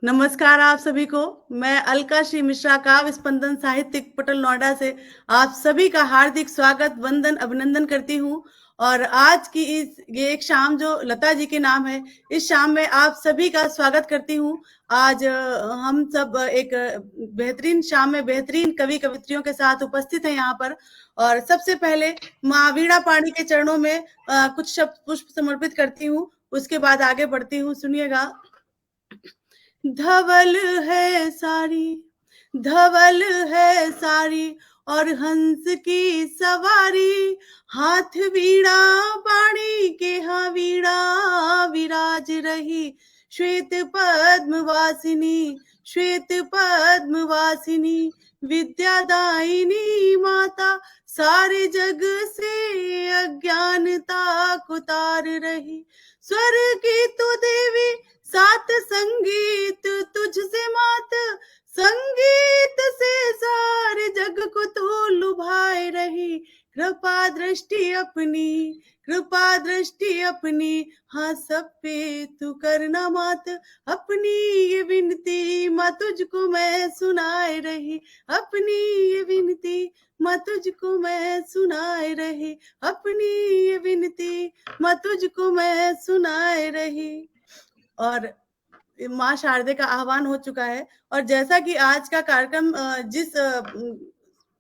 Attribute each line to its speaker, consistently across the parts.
Speaker 1: नमस्कार आप सभी को। मैं अलका श्री मिश्रा काव्य स्पंदन साहित्यिक पटल नोएडा से आप सभी का हार्दिक स्वागत वंदन अभिनंदन करती हूँ। और आज की ये एक शाम जो लता जी के नाम है, इस शाम में आप सभी का स्वागत करती हूँ। आज हम सब एक बेहतरीन शाम में बेहतरीन कवि कवित्रियों के साथ उपस्थित हैं यहाँ पर। और सबसे पहले माँ वीणा पाणी के चरणों में कुछ शब्द पुष्प समर्पित करती हूँ, उसके बाद आगे बढ़ती हूँ। सुनिएगा। धवल है सारी, धवल है सारी और हंस की सवारी, हाथ वीणा पाणी के हाँ वीणा विराज रही, श्वेत पद्म वासिनी, श्वेत पद्म वासिनी, विद्यादायिनी माता, सारे जग से अज्ञानता को तार रही, स्वर की तू देवी, सात संगीत तुझसे मात, संगीत से सारे जग को तू लुभाए रही, कृपा दृष्टि अपनी, कृपा दृष्टि अपनी, हाँ सब पे तू करना मात, अपनी ये विनती माँ तुझको मैं सुनाए रही, अपनी ये विनती माँ तुझको मैं सुनाए रही, अपनी ये विनती माँ तुझको मैं सुनाए रही। और माँ शारदे का आह्वान हो चुका है। और जैसा कि आज का कार्यक्रम जिस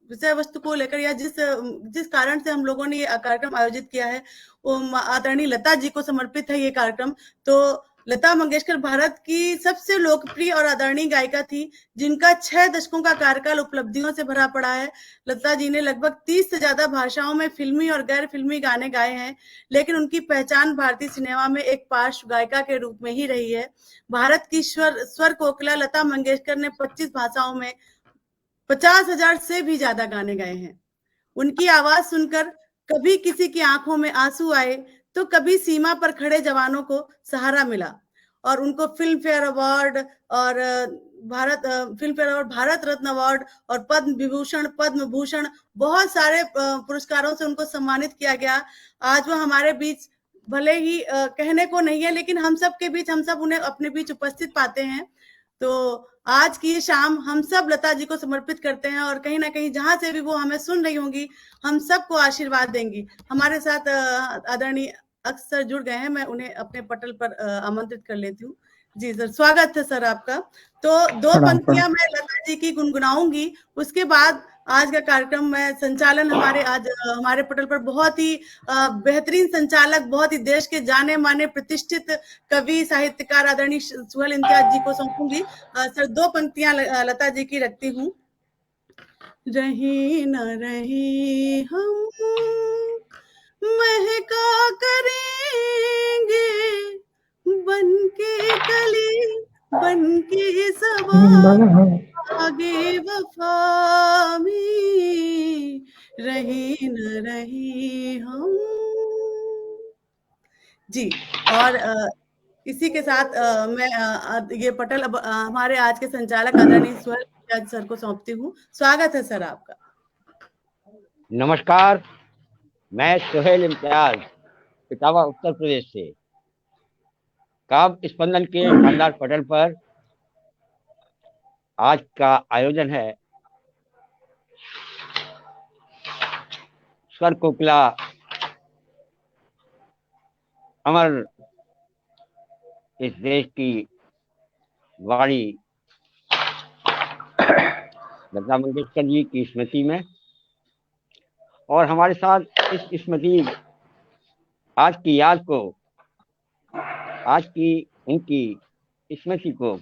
Speaker 1: विषय वस्तु को लेकर या जिस कारण से हम लोगों ने ये कार्यक्रम आयोजित किया है, वो आदरणीय लता जी को समर्पित है ये कार्यक्रम। तो लता मंगेशकर भारत की सबसे लोकप्रिय और आदरणीय गायिका थी, जिनका 6 दशकों का कार्यकाल उपलब्धियों से भरा पड़ा है। लता जी ने लगभग 30 से ज्यादा भाषाओं में फिल्मी और गैर फिल्मी गाने गाए हैं, लेकिन उनकी पहचान भारतीय सिनेमा में एक पार्श्व गायिका के रूप में ही रही है। भारत की स्वर कोकिला लता मंगेशकर ने 25 भाषाओं में 50,000 से भी ज्यादा गाने गाए हैं। उनकी आवाज सुनकर कभी किसी की आंखों में आंसू आए, तो कभी सीमा पर खड़े जवानों को सहारा मिला। और उनको फिल्म फेयर अवार्ड और film fair award, Bharat Ratna award और पद्म विभूषण, पद्म भूषण, बहुत सारे पुरस्कारों से उनको सम्मानित किया गया। आज वो हमारे बीच भले ही कहने को नहीं है, लेकिन हम सब के बीच, हम सब उन्हें अपने बीच उपस्थित पाते हैं। तो आज की ये शाम हम सब लता जी को समर्पित करते हैं, और कहीं ना कहीं जहां से भी वो हमें सुन रही होंगी, हम सबको आशीर्वाद देंगी। हमारे साथ आदरणीय अक्सर जुड़ गए हैं, मैं उन्हें अपने पटल पर आमंत्रित कर लेती हूँ। जी सर, स्वागत है सर आपका। तो 2 पंक्तियां मैं लता जी की गुनगुनाऊंगी, उसके बाद आज का कार्यक्रम में संचालन हमारे पटल पर बहुत ही बेहतरीन संचालक, बहुत ही देश के जाने माने प्रतिष्ठित कवि साहित्यकार आदरणीय सुहेल इम्तियाज जी को सौंपूंगी। सर 2 पंक्तियां लता जी की रखती हूँ। रही न रही हम महका करेंगे, बन के कली, बन के सबा, आगे वफा में रही न रही हम। जी। और इसी के साथ मैं ये पटल अब हमारे आज के संचालक आदरणीय सुहेल इम्तियाज सर को सौंपती हूँ। स्वागत है सर आपका।
Speaker 2: नमस्कार, मैं सुहेल इम्तियाज इटावा उत्तर प्रदेश से काव्य स्पंदन के शानदार पटल पर आज का आयोजन है स्वर कोकिला अमर इस देश की वाणी लता मंगेशकर जी की स्मृति में। और हमारे साथ इस स्मृति आज की याद को, आज की उनकी स्मृति को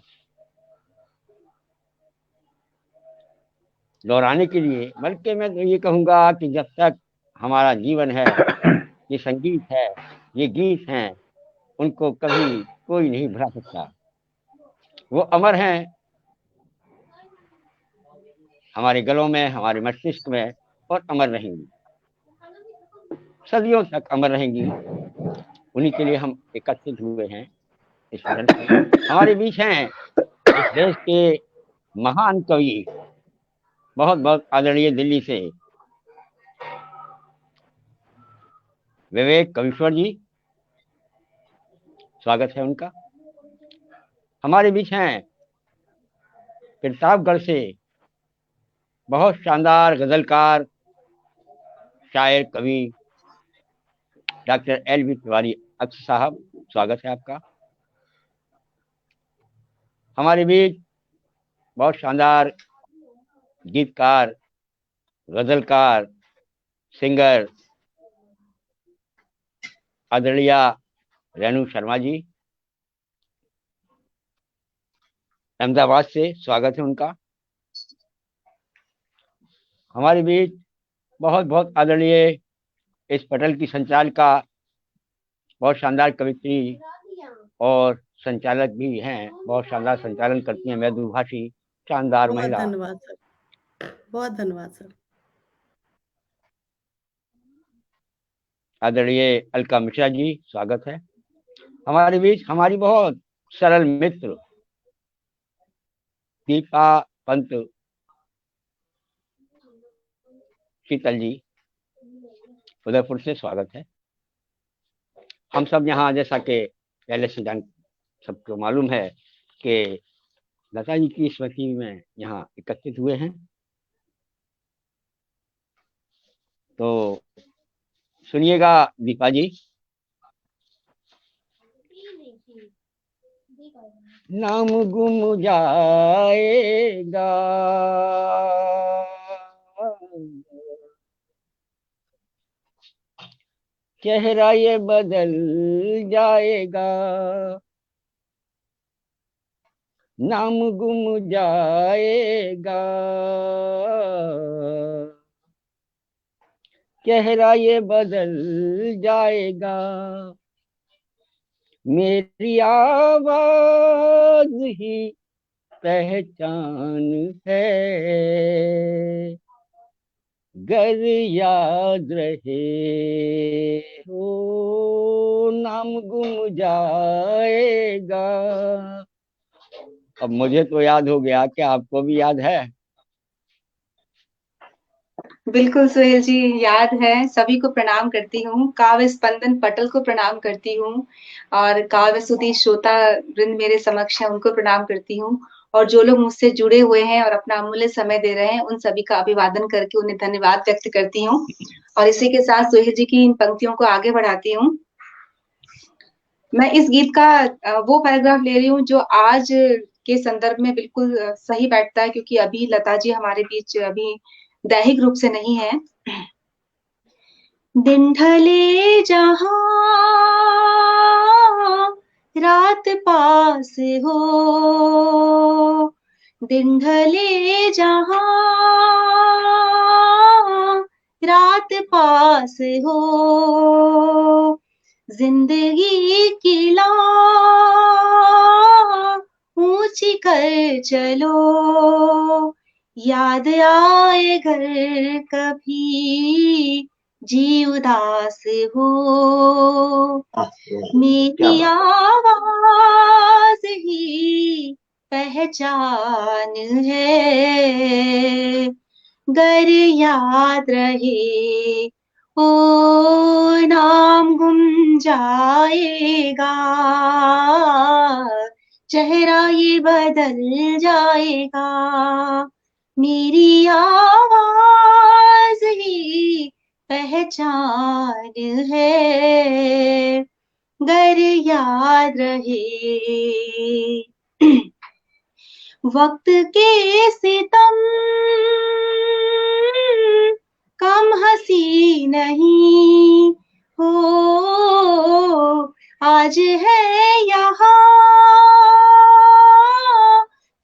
Speaker 2: दोहराने के लिए, बल्कि मैं तो ये कहूँगा कि जब तक हमारा जीवन है, ये संगीत है, ये गीत हैं, उनको कभी कोई नहीं भुला सकता। वो अमर हैं हमारे गलों में, हमारे मस्तिष्क में, और अमर रहेंगी, सदियों तक अमर रहेंगी। उन्हीं के लिए हम एकत्रित हुए हैं इस पटल पर। हमारे बीच हैं इस देश के महान कवि, बहुत बहुत आदरणीय दिल्ली से विवेक कविश्वर जी, स्वागत है उनका। हमारे बीच हैं प्रतापगढ़ से बहुत शानदार गजलकार, शायर, कवि डॉक्टर एल वी तिवारी अक्स साहब, स्वागत है आपका। हमारे बीच बहुत शानदार गीतकार, गजलकार, सिंगर आदरणीय रेणु शर्मा जी, अहमदाबाद से, स्वागत है उनका। हमारे बीच बहुत बहुत आदरणीय इस पटल की संचालिका, बहुत शानदार कवित्री और संचालक भी हैं, बहुत शानदार संचालन करती हैं, मृदुभाषी शानदार
Speaker 1: बहुत
Speaker 2: महिला।
Speaker 1: धन्यवाद सर, बहुत धन्यवाद सर।
Speaker 2: आदरणीय अलका मिश्रा जी, स्वागत है। हमारे बीच हमारी बहुत सरल मित्र दीपा पंत शीतल जी, उदयपुर से, स्वागत है। हम सब यहाँ, जैसा कि पहले से सबको मालूम है कि लता जी की स्मृति में यहाँ एकत्रित हुए हैं, तो सुनिएगा दीपा जी। नाम गुम जाएगा, चेहरा ये बदल जाएगा, नाम गुम जाएगा, चेहरा ये बदल जाएगा, मेरी आवाज ही पहचान है, गर याद रहे हो नाम गुम जाएगा। अब मुझे तो याद हो गया, क्या आपको भी याद है?
Speaker 3: बिल्कुल सुहेल जी, याद है। सभी को प्रणाम करती हूँ, काव्य स्पंदन पटल को प्रणाम करती हूँ, और काव्य सुधी श्रोता वृंद मेरे समक्ष है, उनको प्रणाम करती हूँ। और जो लोग मुझसे जुड़े हुए हैं और अपना अमूल्य समय दे रहे हैं, उन सभी का अभिवादन करके उन्हें धन्यवाद व्यक्त करती हूँ। और इसी के साथ सुहेल जी की इन पंक्तियों को आगे बढ़ाती हूँ। मैं इस गीत का वो पैराग्राफ ले रही हूँ जो आज के संदर्भ में बिल्कुल सही बैठता है, क्योंकि अभी लता जी हमारे बीच अभी दैहिक रूप से नहीं है। दिन ढले जहां रात पास हो, दिन ढले जहां रात पास हो, जिंदगी की ऊंची कर चलो, याद आए घर कभी जी उदास हो, मेरी आवाज ही पहचान है, गर याद रहे ओ नाम गुम जाएगा, चेहरा ये बदल जाएगा, मेरी आवाज ही पहचान है, गर याद रहे। वक्त के सितम कम हंसी नहीं हो, आज है यहाँ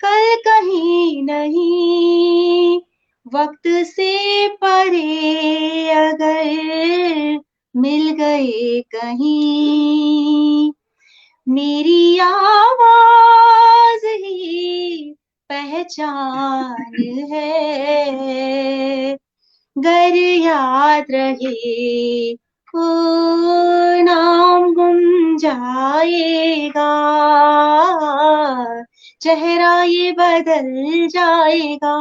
Speaker 3: कल कहीं नहीं, वक्त से परे अगर मिल गए कहीं, मेरी आवाज ही पहचान है, गर याद रहे ओ नाम गुम जाएगा, चेहरा ये बदल जाएगा,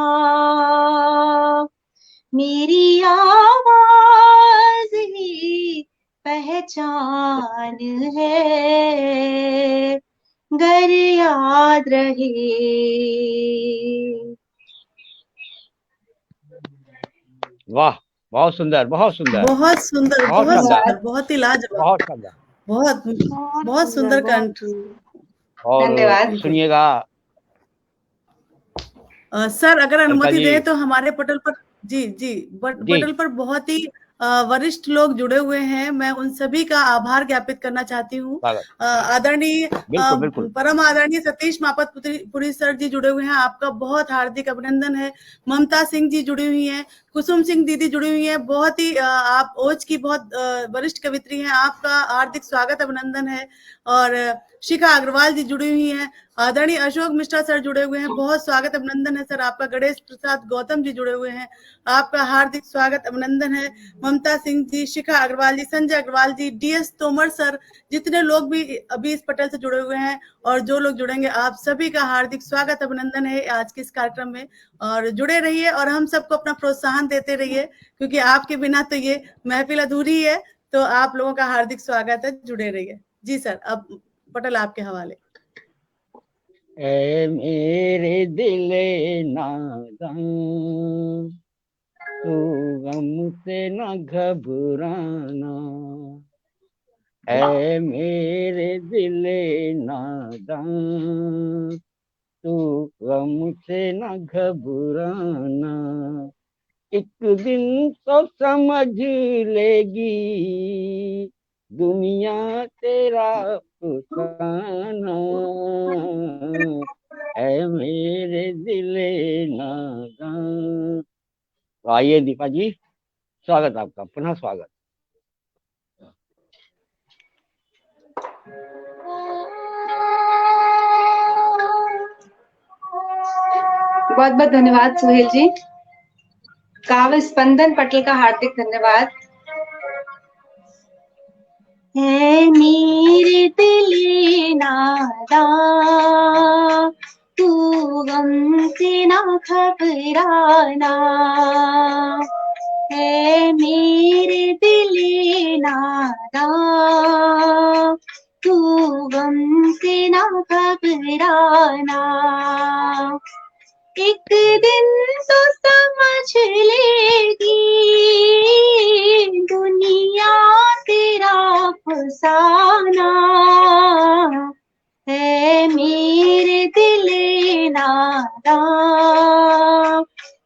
Speaker 3: मेरी आवाज ही पहचान है, गर याद रहे।
Speaker 2: वाह, बहुत सुंदर, बहुत सुंदर,
Speaker 1: बहुत सुंदर,
Speaker 2: बहुत
Speaker 1: बहुत
Speaker 2: शानदार,
Speaker 1: सुंदर, बहुत ही लाजवाब,
Speaker 2: बहुत शानदार।
Speaker 1: बहुत
Speaker 3: बहुत
Speaker 1: बहुत
Speaker 3: सुंदर,
Speaker 1: सुंदर
Speaker 3: बहुत
Speaker 1: कंठ।
Speaker 3: सुंदर।
Speaker 2: और
Speaker 3: धन्यवाद।
Speaker 2: सुनिएगा
Speaker 1: सर अगर
Speaker 2: अलका
Speaker 1: अनुमति
Speaker 2: जी।
Speaker 1: दें तो हमारे पटल पर, जी जी,
Speaker 2: जी,
Speaker 1: पटल पर बहुत ही वरिष्ठ लोग जुड़े हुए हैं। मैं उन सभी का आभार ज्ञापित करना चाहती हूँ।
Speaker 2: स्वागत।
Speaker 1: आदरणीय
Speaker 2: बिल्कुल, बिल्कुल।
Speaker 1: परम आदरणीय सतीश मापत पुरी सर जी जुड़े हुए हैं, आपका बहुत हार्दिक अभिनंदन है। ममता सिंह जी जुड़ी हुई हैं, कुसुम सिंह दीदी जुड़ी हुई हैं, बहुत ही आप ओज की बहुत वरिष्ठ कवित्री हैं, आपका हार्दिक स्वागत अभिनंदन है। और शिखा अग्रवाल जी जुड़ी हुई हैं, आदरणीय अशोक मिश्रा सर जुड़े हुए हैं, बहुत स्वागत अभिनंदन है सर आपका। गणेश प्रसाद गौतम जी जुड़े हुए हैं, आपका हार्दिक स्वागत अभिनंदन है। ममता सिंह जी, शिखा अग्रवाल जी, संजय अग्रवाल जी, डीएस तोमर सर, जितने लोग भी अभी इस पटल से जुड़े हुए हैं और जो लोग जुड़ेंगे, आप सभी का हार्दिक स्वागत अभिनंदन है आज के इस कार्यक्रम में। और जुड़े रहिए और हम सबको अपना प्रोत्साहन देते रहिए, क्योंकि आपके बिना तो ये महफिल अधूरी है। तो आप लोगों का हार्दिक स्वागत है, जुड़े रहिए। जी सर, अब पटल आपके हवाले।
Speaker 2: ऐ मेरे दिले नादान, तू गम से न घबराना। ऐ मेरे दिले नादान, तू गम से न घबराना। एक दिन तो समझ लेगी दुनिया तेरा फसाना। ऐ मेरे दिले नादान। तो आइए दीपा जी, स्वागत आपका, पुनः स्वागत।
Speaker 3: बहुत बहुत धन्यवाद सुहेल जी। काव्य स्पंदन पटल का हार्दिक धन्यवाद। है मेरे दिल नादा, तू गम से ना घबराना। है मेरे दिल नादा, तू गम से ना घबराना। एक दिन तो समझ लेगी दुनिया तेरा फसाना। है मेरे दिल नादा,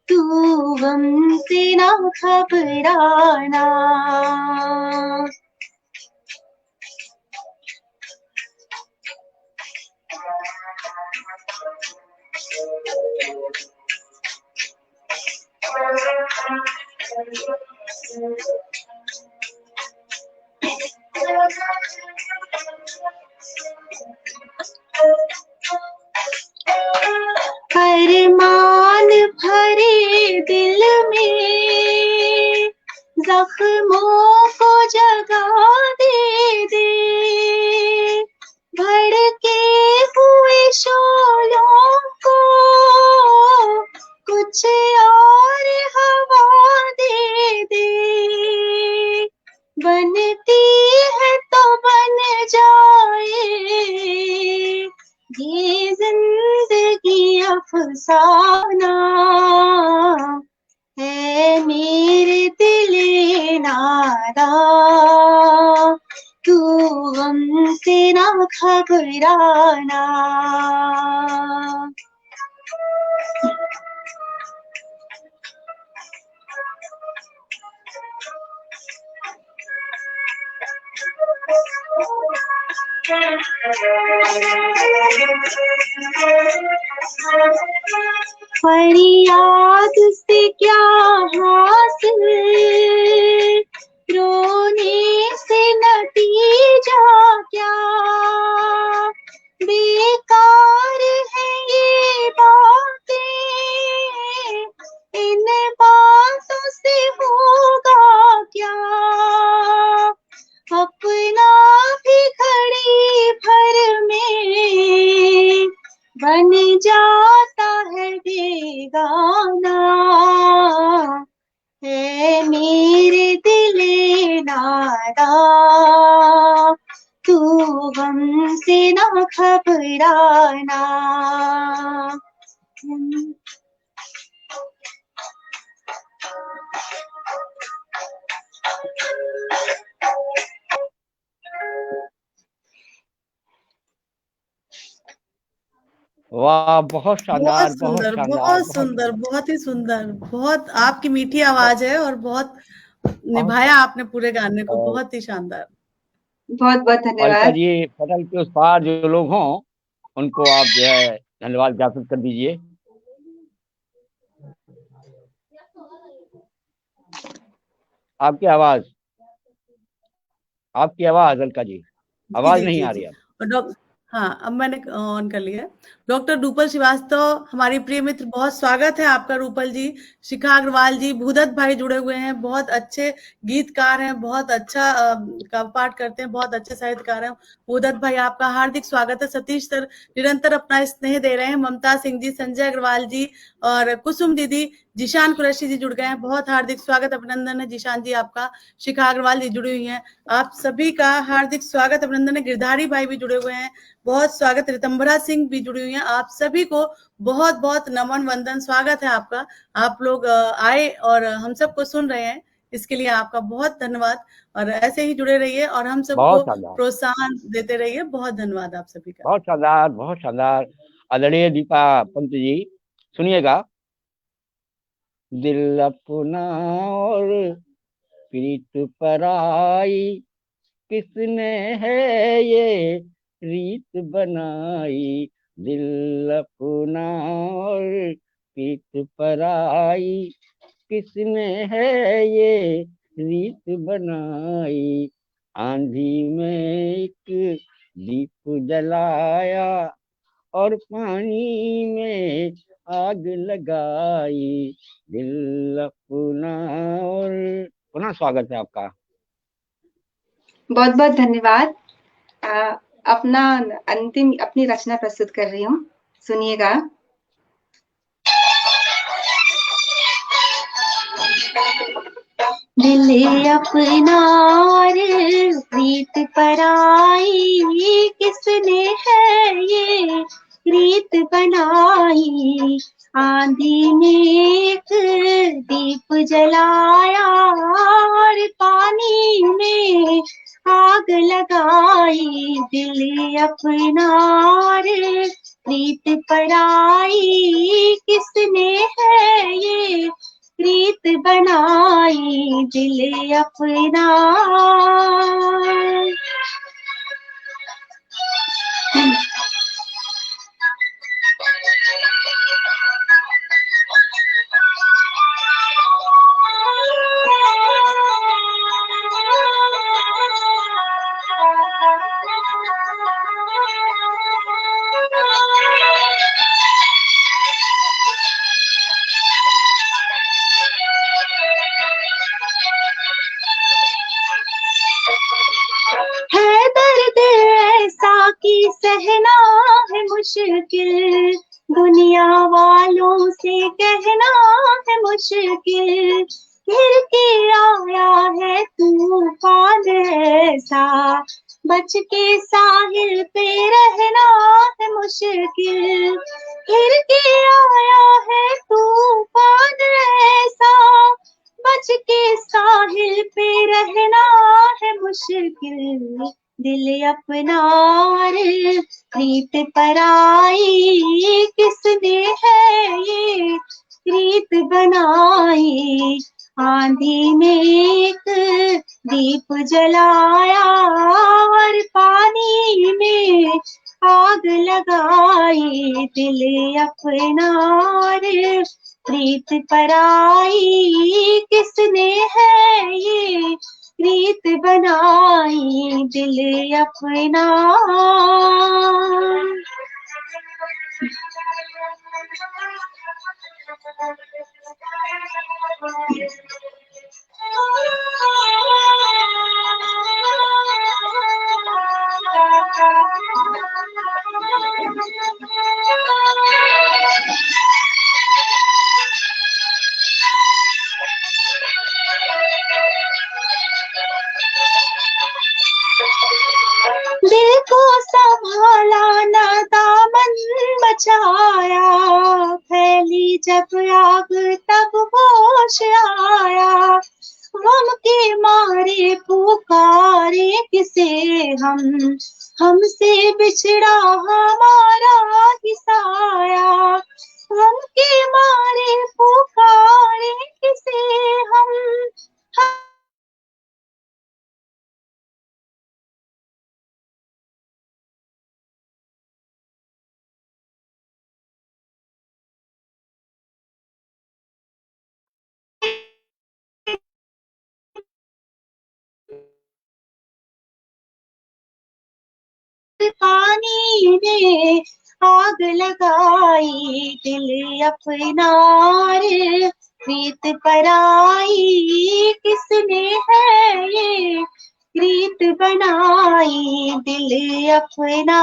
Speaker 3: तू गम से ना घबराना। अरमान भरे दिल में जख्मों को जगा दे दे। भड़के हुए शोलों को कुछ और हवा दे दे। बनती है तो बन जाए ये जिंदगी अफसाना। है मेरे दिल नादा, तू गम से ना घबराना। फरियाद से क्या हासिल, रोने से नतीजा क्या। बेकार है ये बातें, इन बातों से होगा क्या। अपना भी घड़ी भर में बन जाता है बेगाना। है मेरे दिल नादा, तू तू गम से ना घबराना।
Speaker 2: वाह, बहुत शानदार, बहुत
Speaker 1: बहुत
Speaker 2: शानदार, बहुत
Speaker 1: सुंदर,
Speaker 2: शानदार।
Speaker 1: बहुत ही सुंदर। बहुत आपकी मीठी आवाज है और बहुत
Speaker 2: बहुत
Speaker 1: निभाया आपने पूरे गाने को,
Speaker 2: और
Speaker 1: बहुत ही शानदार।
Speaker 3: बहुत बहुत
Speaker 2: अलका
Speaker 3: धन्यवाद।
Speaker 2: जी, पटल के उस पार जो लोग हों उनको आप जो है धन्यवाद ज्ञापित कर दीजिए। आपकी आवाज, आपकी आवाज अलका जी,
Speaker 1: जी
Speaker 2: आवाज
Speaker 1: जी
Speaker 2: नहीं
Speaker 1: जी
Speaker 2: आ
Speaker 1: जी।
Speaker 2: रही अब।
Speaker 1: और हाँ, अब मैंने ऑन कर लिया है। डॉक्टर रूपल श्रीवास्तव, हमारी प्रिय मित्र, बहुत स्वागत है आपका रूपल जी। शिखा अग्रवाल जी, भूदत्त भाई जुड़े हुए हैं, बहुत अच्छे गीतकार हैं, बहुत अच्छा पाठ करते हैं, बहुत अच्छे साहित्यकार हैं। भूदत्त भाई, आपका हार्दिक स्वागत है। सतीश सर निरंतर अपना स्नेह दे रहे हैं। ममता सिंह जी, संजय अग्रवाल जी और कुसुम दीदी, जिशान कुरैशी जी जुड़ गए हैं, बहुत हार्दिक स्वागत, अभिनंदन है जिशान जी आपका। शिखा अग्रवाल जी जुड़ी हुई हैं, आप सभी का हार्दिक स्वागत, अभिनंदन है। गिरधारी भाई भी जुड़े हुए हैं, बहुत स्वागत। रितंबरा सिंह भी जुड़ी हुई हैं, आप सभी को बहुत बहुत नमन वंदन, स्वागत है आपका। आप लोग आए और हम सबको सुन रहे हैं, इसके लिए आपका बहुत धन्यवाद। और ऐसे ही जुड़े रहिए और हम सबको
Speaker 2: बहुत शानदार,
Speaker 1: प्रोत्साहन देते रहिए। बहुत धन्यवाद आप सभी का।
Speaker 2: बहुत शानदार, बहुत शानदार। आदरणीय दीपा पंत जी, सुनिएगा। दिल अपना और प्रीत पराई, किसने है ये रीत बनाई। दिल अपना और प्रीत पराई, किसने है ये रीत बनाई। आंधी में एक दीप जलाया और पानी में आग लगाई। दिल अपना और पुनः स्वागत है आपका।
Speaker 3: बहुत बहुत धन्यवाद। अपना अंतिम अपनी रचना प्रस्तुत कर रही हूँ, सुनिएगा। दिल अपना और प्रीत पराई, किसने है ये रीत बनाई। आंधी में एक दीप जलाया और पानी में आग लगाई। दिल अपना और प्रीत पराई, किसने है ये रीत बनाई। दिल अपना है दर्द ऐसा कि सहना है मुश्किल, दुनिया वालों से कहना है मुश्किल। घिर के आया है तूफान ऐसा, बच के साहिल पे रहना है मुश्किल। घिर के आया है तूफान ऐसा, बच के साहिल पे रहना है मुश्किल। दिल अपना और प्रीत पराई, किसने है ये रीत बनाई। आंधी में एक दीप जलाया और पानी में आग लगाई। दिल अपना और प्रीत पराई, किसने है ये रीत बनाई। दिल अपना छाया, फैली जब आग तब होश आया, गम के मारे पुकारे किसे हम, हमसे बिछड़ा हमारा ही साया, गम के मारे पुकारे किसे हम पानी में आग लगाई, दिल अपना रे प्रीत पराई, किसने है ये रीत बनाई, दिल अपना।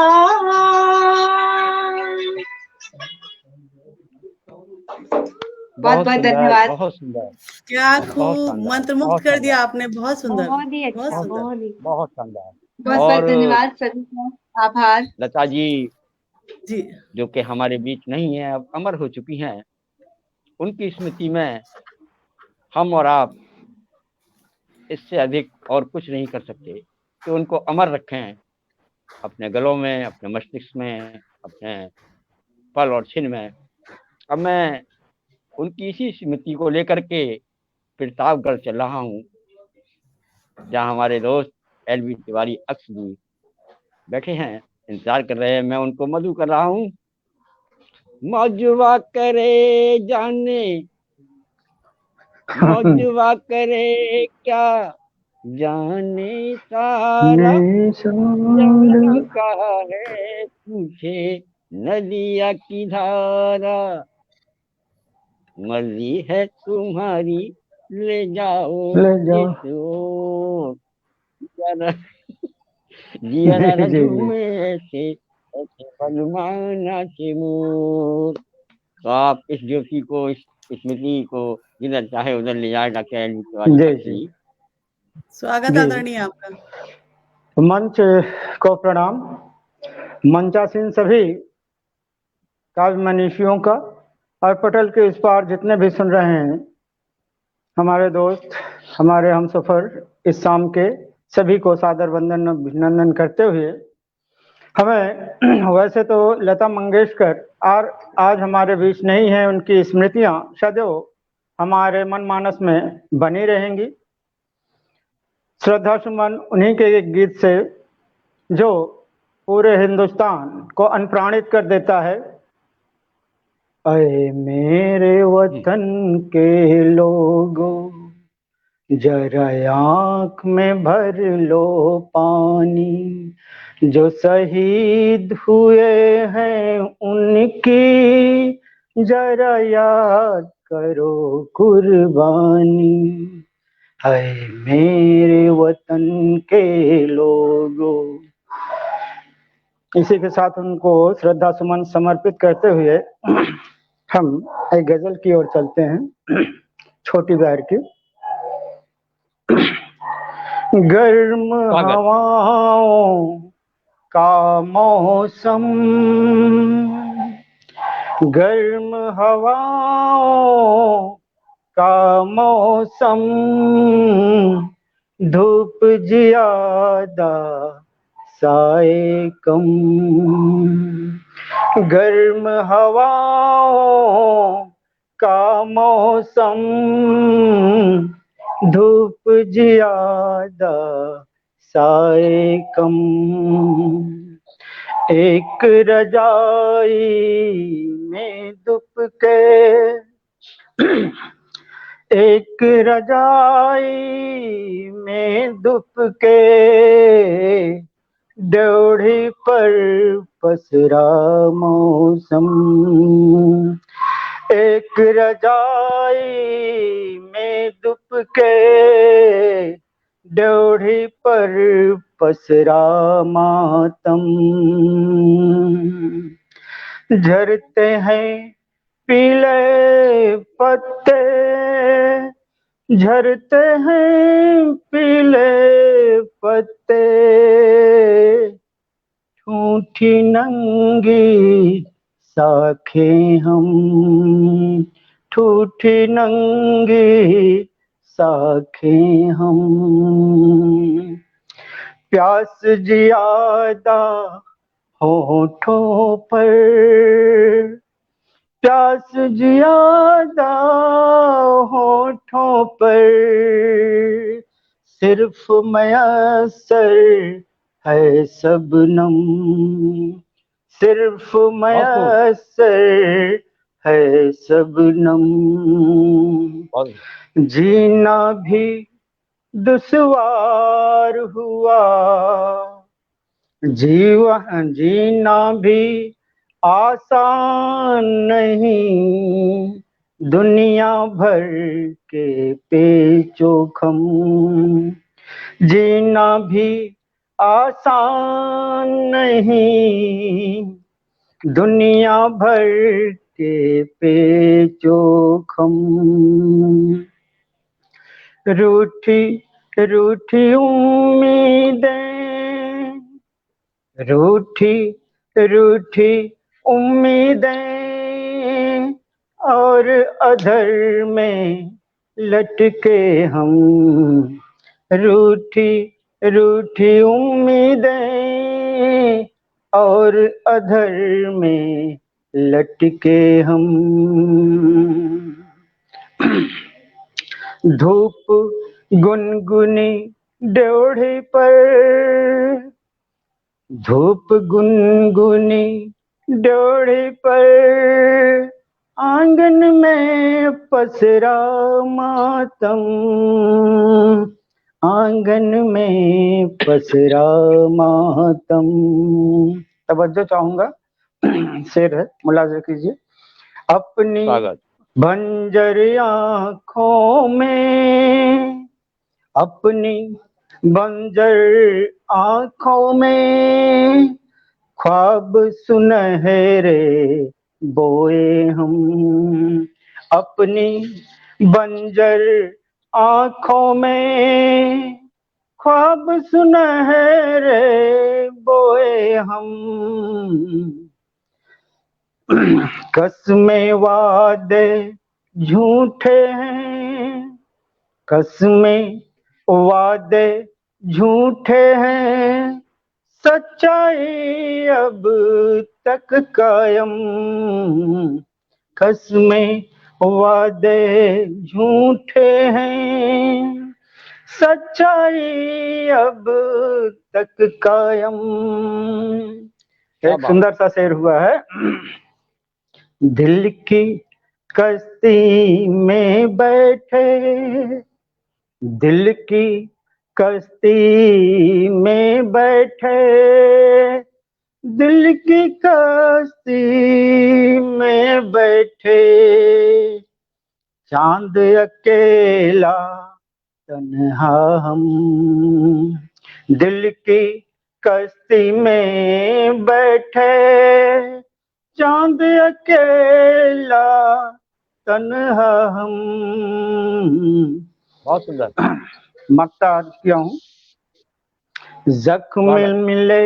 Speaker 3: बहुत बहुत धन्यवाद।
Speaker 2: बहुत सुंदर,
Speaker 1: क्या
Speaker 2: बहुत
Speaker 1: खूब
Speaker 2: शानदार,
Speaker 1: मंत्रमुग्ध
Speaker 2: बहुत
Speaker 1: कर दिया
Speaker 2: शानदार,
Speaker 1: आपने, बहुत सुंदर,
Speaker 3: बहुत ही
Speaker 1: बहुत
Speaker 3: अच्छा,
Speaker 1: सुंदर।
Speaker 3: बहुत ही
Speaker 2: बहुत शानदार।
Speaker 3: बहुत
Speaker 2: और
Speaker 3: बहुत धन्यवाद सभी का, आभार।
Speaker 2: लता जी
Speaker 1: जी
Speaker 2: जो कि हमारे बीच नहीं है, अब अमर हो चुकी हैं, उनकी स्मृति में हम और आप इससे अधिक और कुछ नहीं कर सकते कि उनको अमर रखें अपने गलों में, अपने मस्तिष्क में, अपने पल और छिन में। अब मैं उनकी इसी स्मृति को लेकर के प्रतापगढ़ चल रहा हूँ, जहाँ हमारे दोस्त एलवी तिवारी अक्स जी बैठे हैं, इंतजार कर रहे हैं। मैं उनको मधु कर रहा हूँ। मौजवा करे जाने, मौजवा करे क्या जाने सारा, जाने का है पूछे नदिया की धारा, मर्जी है तुम्हारी ले जाओ जिस ओर, जिया न झूमे ऐसे ऐसे बनमाना के मोर। तो आप इस ज्योति को, इस स्मृति को जिधर चाहे उधर ले जाए डॉक्टर एलवी तिवारी जी।
Speaker 1: स्वागत आदरणीय आपका।
Speaker 4: मंच को प्रणाम, मंचासीन सभी काव्य मनीषियों का, और पटल के इस पार जितने भी सुन रहे हैं हमारे दोस्त, हमारे हमसफर इस शाम के, सभी को सादर वंदन अभिनंदन करते हुए, हमें वैसे तो लता मंगेशकर और आज हमारे बीच नहीं है, उनकी स्मृतियां सदैव हमारे मन मानस में बनी रहेंगी। श्रद्धा सुमन उन्हीं के एक गीत से जो पूरे हिंदुस्तान को अनप्राणित कर देता है। अरे मेरे वतन के लोगों, जरा आँख में भर लो पानी, जो शहीद हुए हैं उनकी जरा याद करो कुर्बानी। हाय मेरे वतन के लोगों। इसी के साथ उनको श्रद्धा सुमन समर्पित करते हुए हम एक गजल की ओर चलते हैं, छोटी बहर की। गर्म हवाओं का मौसम, गर्म हवाओं का मौसम, धूप ज्यादा साए कम, गर्म हवाओं का मौसम, धूप ज्यादा साए कम, एक रजाई में दुबके, एक रजाई में दुबके, ड्योढ़ी पर पसरा मौसम, एक रजाई में दुबके, ड्योढ़ी पर पसरा मातम, झरते हैं पीले पत्ते, झरते हैं पीले पत्ते, ठूठी नंगी साखे हम ठूठी नंगी साखे हम, प्यास जियादा होठों पर, प्यास जियादा होठों पर, सिर्फ मयसर है सबनम, सिर्फ मयसर है सबनम, जीना भी दुश्वार हुआ, जीवन जीना भी आसान नहीं, दुनिया भर के पेचोखम, जीना भी आसान नहीं, दुनिया भर के पेचोखम, रूठी रूठी उम्मीदें, रूठी रूठी उम्मीदें और अधर में लटके हम, रूठी रूठी उम्मीदें और अधर में लटके हम, धूप गुनगुनी ड्योढ़ी पर, धूप गुनगुनी ड्योढ़ी पर, आंगन में पसरा मातम, आंगन में पसरा मातम। तवज्जो चाहूंगा, शेर है, मुलाजा कीजिए। अपनी बंजर आँखों में, अपनी बंजर आँखों में ख्वाब सुनहरे बोए हम, अपनी बंजर आँखों में ख्वाब सुनहरे बोए हम, कसमें वादे झूठे हैं, कसमें वादे झूठे हैं, सच्चाई अब तक कायम, कसमें वादे झूठे हैं, सच्चाई अब तक कायम। एक सुंदर सा शेर हुआ है। दिल की कश्ती में बैठे, दिल की कश्ती में बैठे, दिल की कश्ती में बैठे, चांद अकेला तन्हा हम, दिल की कश्ती में बैठे, चांद अकेला तन्हा हम।
Speaker 2: बहुत सुंदर।
Speaker 4: मक्ता किया हूँ। जख्म मिले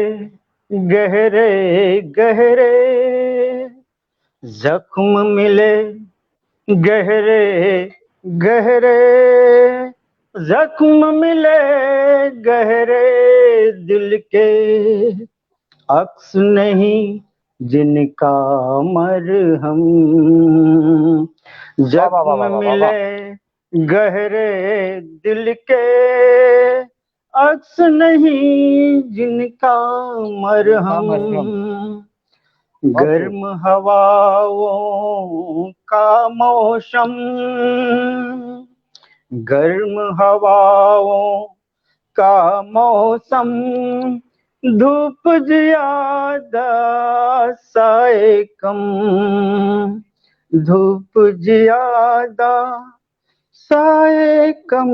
Speaker 4: गहरे गहरे, जख्म मिले गहरे गहरे, जख्म मिले गहरे दिल के, अक्स नहीं जिनका मरहम, जख्म मिले गहरे दिल के, अक्स नहीं जिनका मरहम, गर्म हवाओं का मौसम, गर्म हवाओं का मौसम, धूप ज्यादा साए कम, धूप ज्यादा साए कम।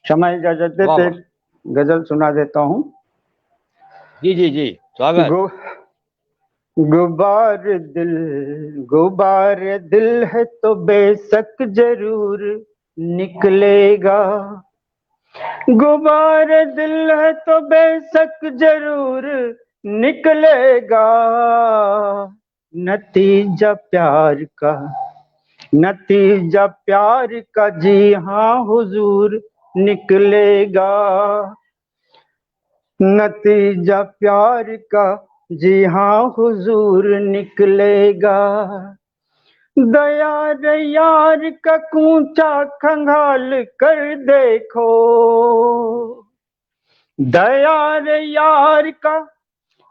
Speaker 4: समय इजाजत देते गजल सुना देता हूँ।
Speaker 2: जी जी जी, स्वागत।
Speaker 4: गुबार दिल है तो बेशक जरूर निकलेगा, गुबार दिल है तो बेशक जरूर निकलेगा नतीजा प्यार का, नतीजा प्यार का, जी हाँ हुजूर निकलेगा नतीजा प्यार का, जी हाँ हुजूर निकलेगा। दया रे यार का कूचा खंगाल कर देखो, दया रे यार का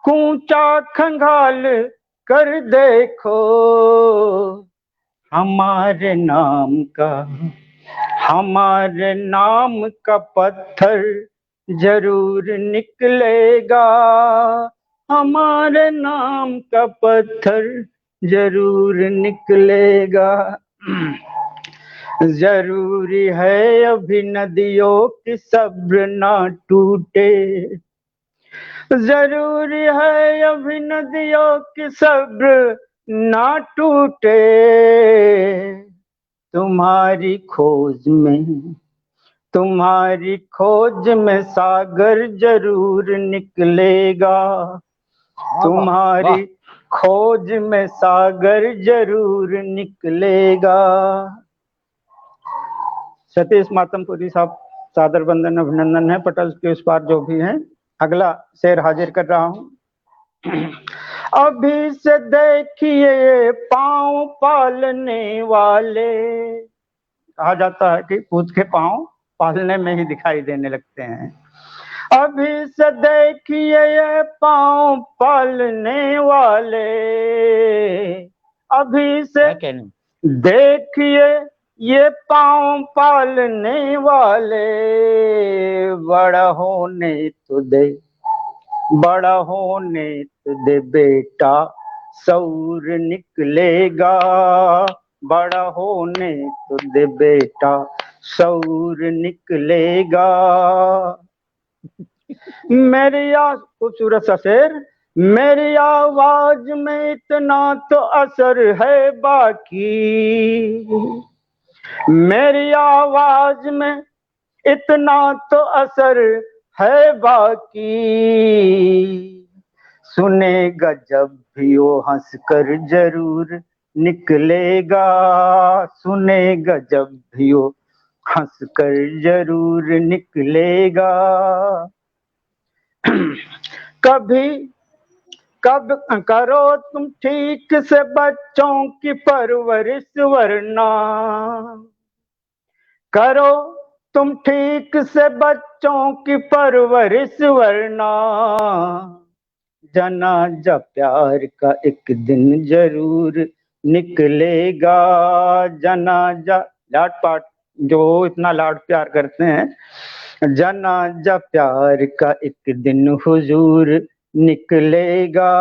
Speaker 4: कूचा खंगाल कर देखो, हमारे नाम का, हमारे नाम का पत्थर जरूर निकलेगा, हमारे नाम का पत्थर जरूर निकलेगा। जरूरी है अभी नदियों की सब्र ना टूटे, जरूरी है अभी नदियों की सब्र ना टूटे, तुम्हारी खोज में, तुम्हारी खोज में सागर जरूर निकलेगा, तुम्हारी खोज में सागर जरूर निकलेगा। सतीश मातमपुरी साहब सादर बंदन अभिनंदन है। पटल के उस पार जो भी हैं। अगला शेर हाजिर कर रहा हूं। अभी से देखिए पांव पालने वाले, कहा जाता है कि पूत के पांव पालने में ही दिखाई देने लगते हैं। अभी से देखिए ये पांव पालने वाले, अभी से देखिए ये पांव पालने वाले, बड़ा होने तो दे, बड़ा होने तो दे बेटा सौर निकलेगा, बड़ा होने तो दे बेटा सौर निकलेगा। मेरी खूबसूरत सा शेर, मेरी आवाज में इतना तो असर है बाकी, मेरी आवाज में इतना तो असर है बाकी, सुनेगा जब भी वो हंस कर जरूर निकलेगा, सुनेगा जब भी वो हंस कर जरूर निकलेगा। कभी कब करो तुम ठीक से बच्चों की परवरिश, वरना करो तुम ठीक से बच्चों की परवरिश, वरना जनाजा प्यार का एक दिन जरूर निकलेगा, जनाजा लाड पाट जो इतना लाड प्यार करते हैं, जनाजा प्यार का एक दिन हुजूर निकलेगा।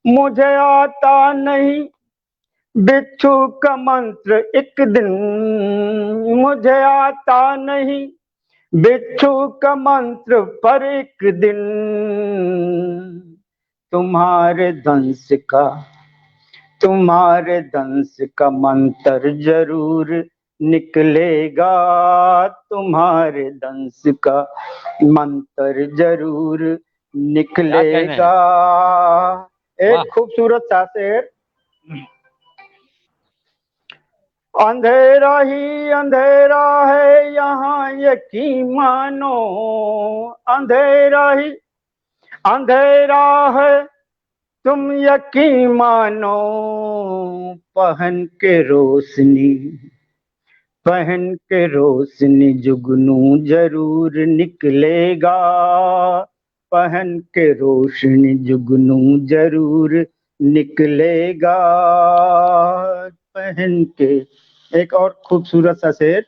Speaker 4: मुझे आता नहीं बिच्छू का मंत्र एक दिन, मुझे आता नहीं बिच्छू का मंत्र, पर एक दिन तुम्हारे दंश का, तुम्हारे दंश का मंत्र जरूर निकलेगा, तुम्हारे दंश का मंत्र जरूर निकलेगा। एक खूबसूरत सा शेर, अंधेरा ही अंधेरा है यहाँ यकीन मानो, अंधेरा ही अंधेरा है तुम यकीन मानो, पहन के रोशनी, पहन के रोशनी जुगनू जरूर निकलेगा, पहन के रोशनी जुगनू जरूर निकलेगा, पहन के। एक और खूबसूरत सा शेर,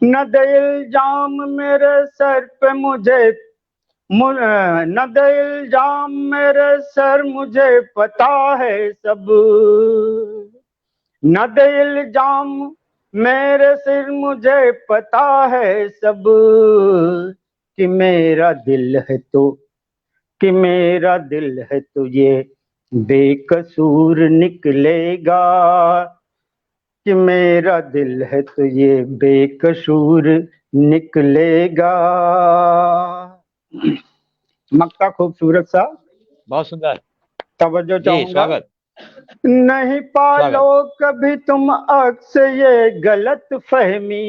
Speaker 4: न दे इल्जाम मेरे सर पे मुझे, न दे इल्जाम मेरे सर मुझे पता है सब, न दे इल्जाम मेरे सिर मुझे पता है सब, कि मेरा दिल है तो, कि मेरा दिल है तो ये बेकसूर निकलेगा, कि मेरा दिल है तो ये बेकसूर निकलेगा। मक्ता खूबसूरत सा
Speaker 2: बहुत सुंदर
Speaker 4: तवज्जो
Speaker 2: जी,
Speaker 4: चाहूंगा।
Speaker 2: स्वागत।
Speaker 4: नहीं पालो कभी तुम अक्स ये गलत फहमी,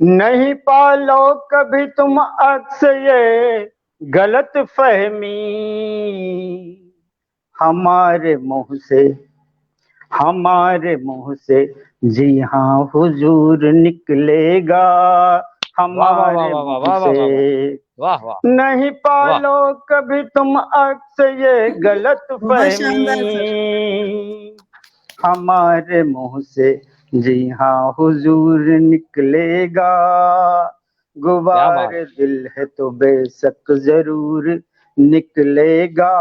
Speaker 4: नहीं पालो कभी तुम अक्स ये गलत फहमी, हमारे मुंह से जी हाँ हुजूर निकलेगा, हमारे
Speaker 2: वाह
Speaker 4: मुंह
Speaker 2: वाह वाह
Speaker 4: से
Speaker 2: वाह वाह,
Speaker 4: नहीं पालो कभी तुम अक्स ये गलत
Speaker 1: बहुत शानदार सर।
Speaker 4: फहमी, हमारे मुंह से जी हाँ हुजूर निकलेगा, गुबार दिल है तो बेशक जरूर निकलेगा,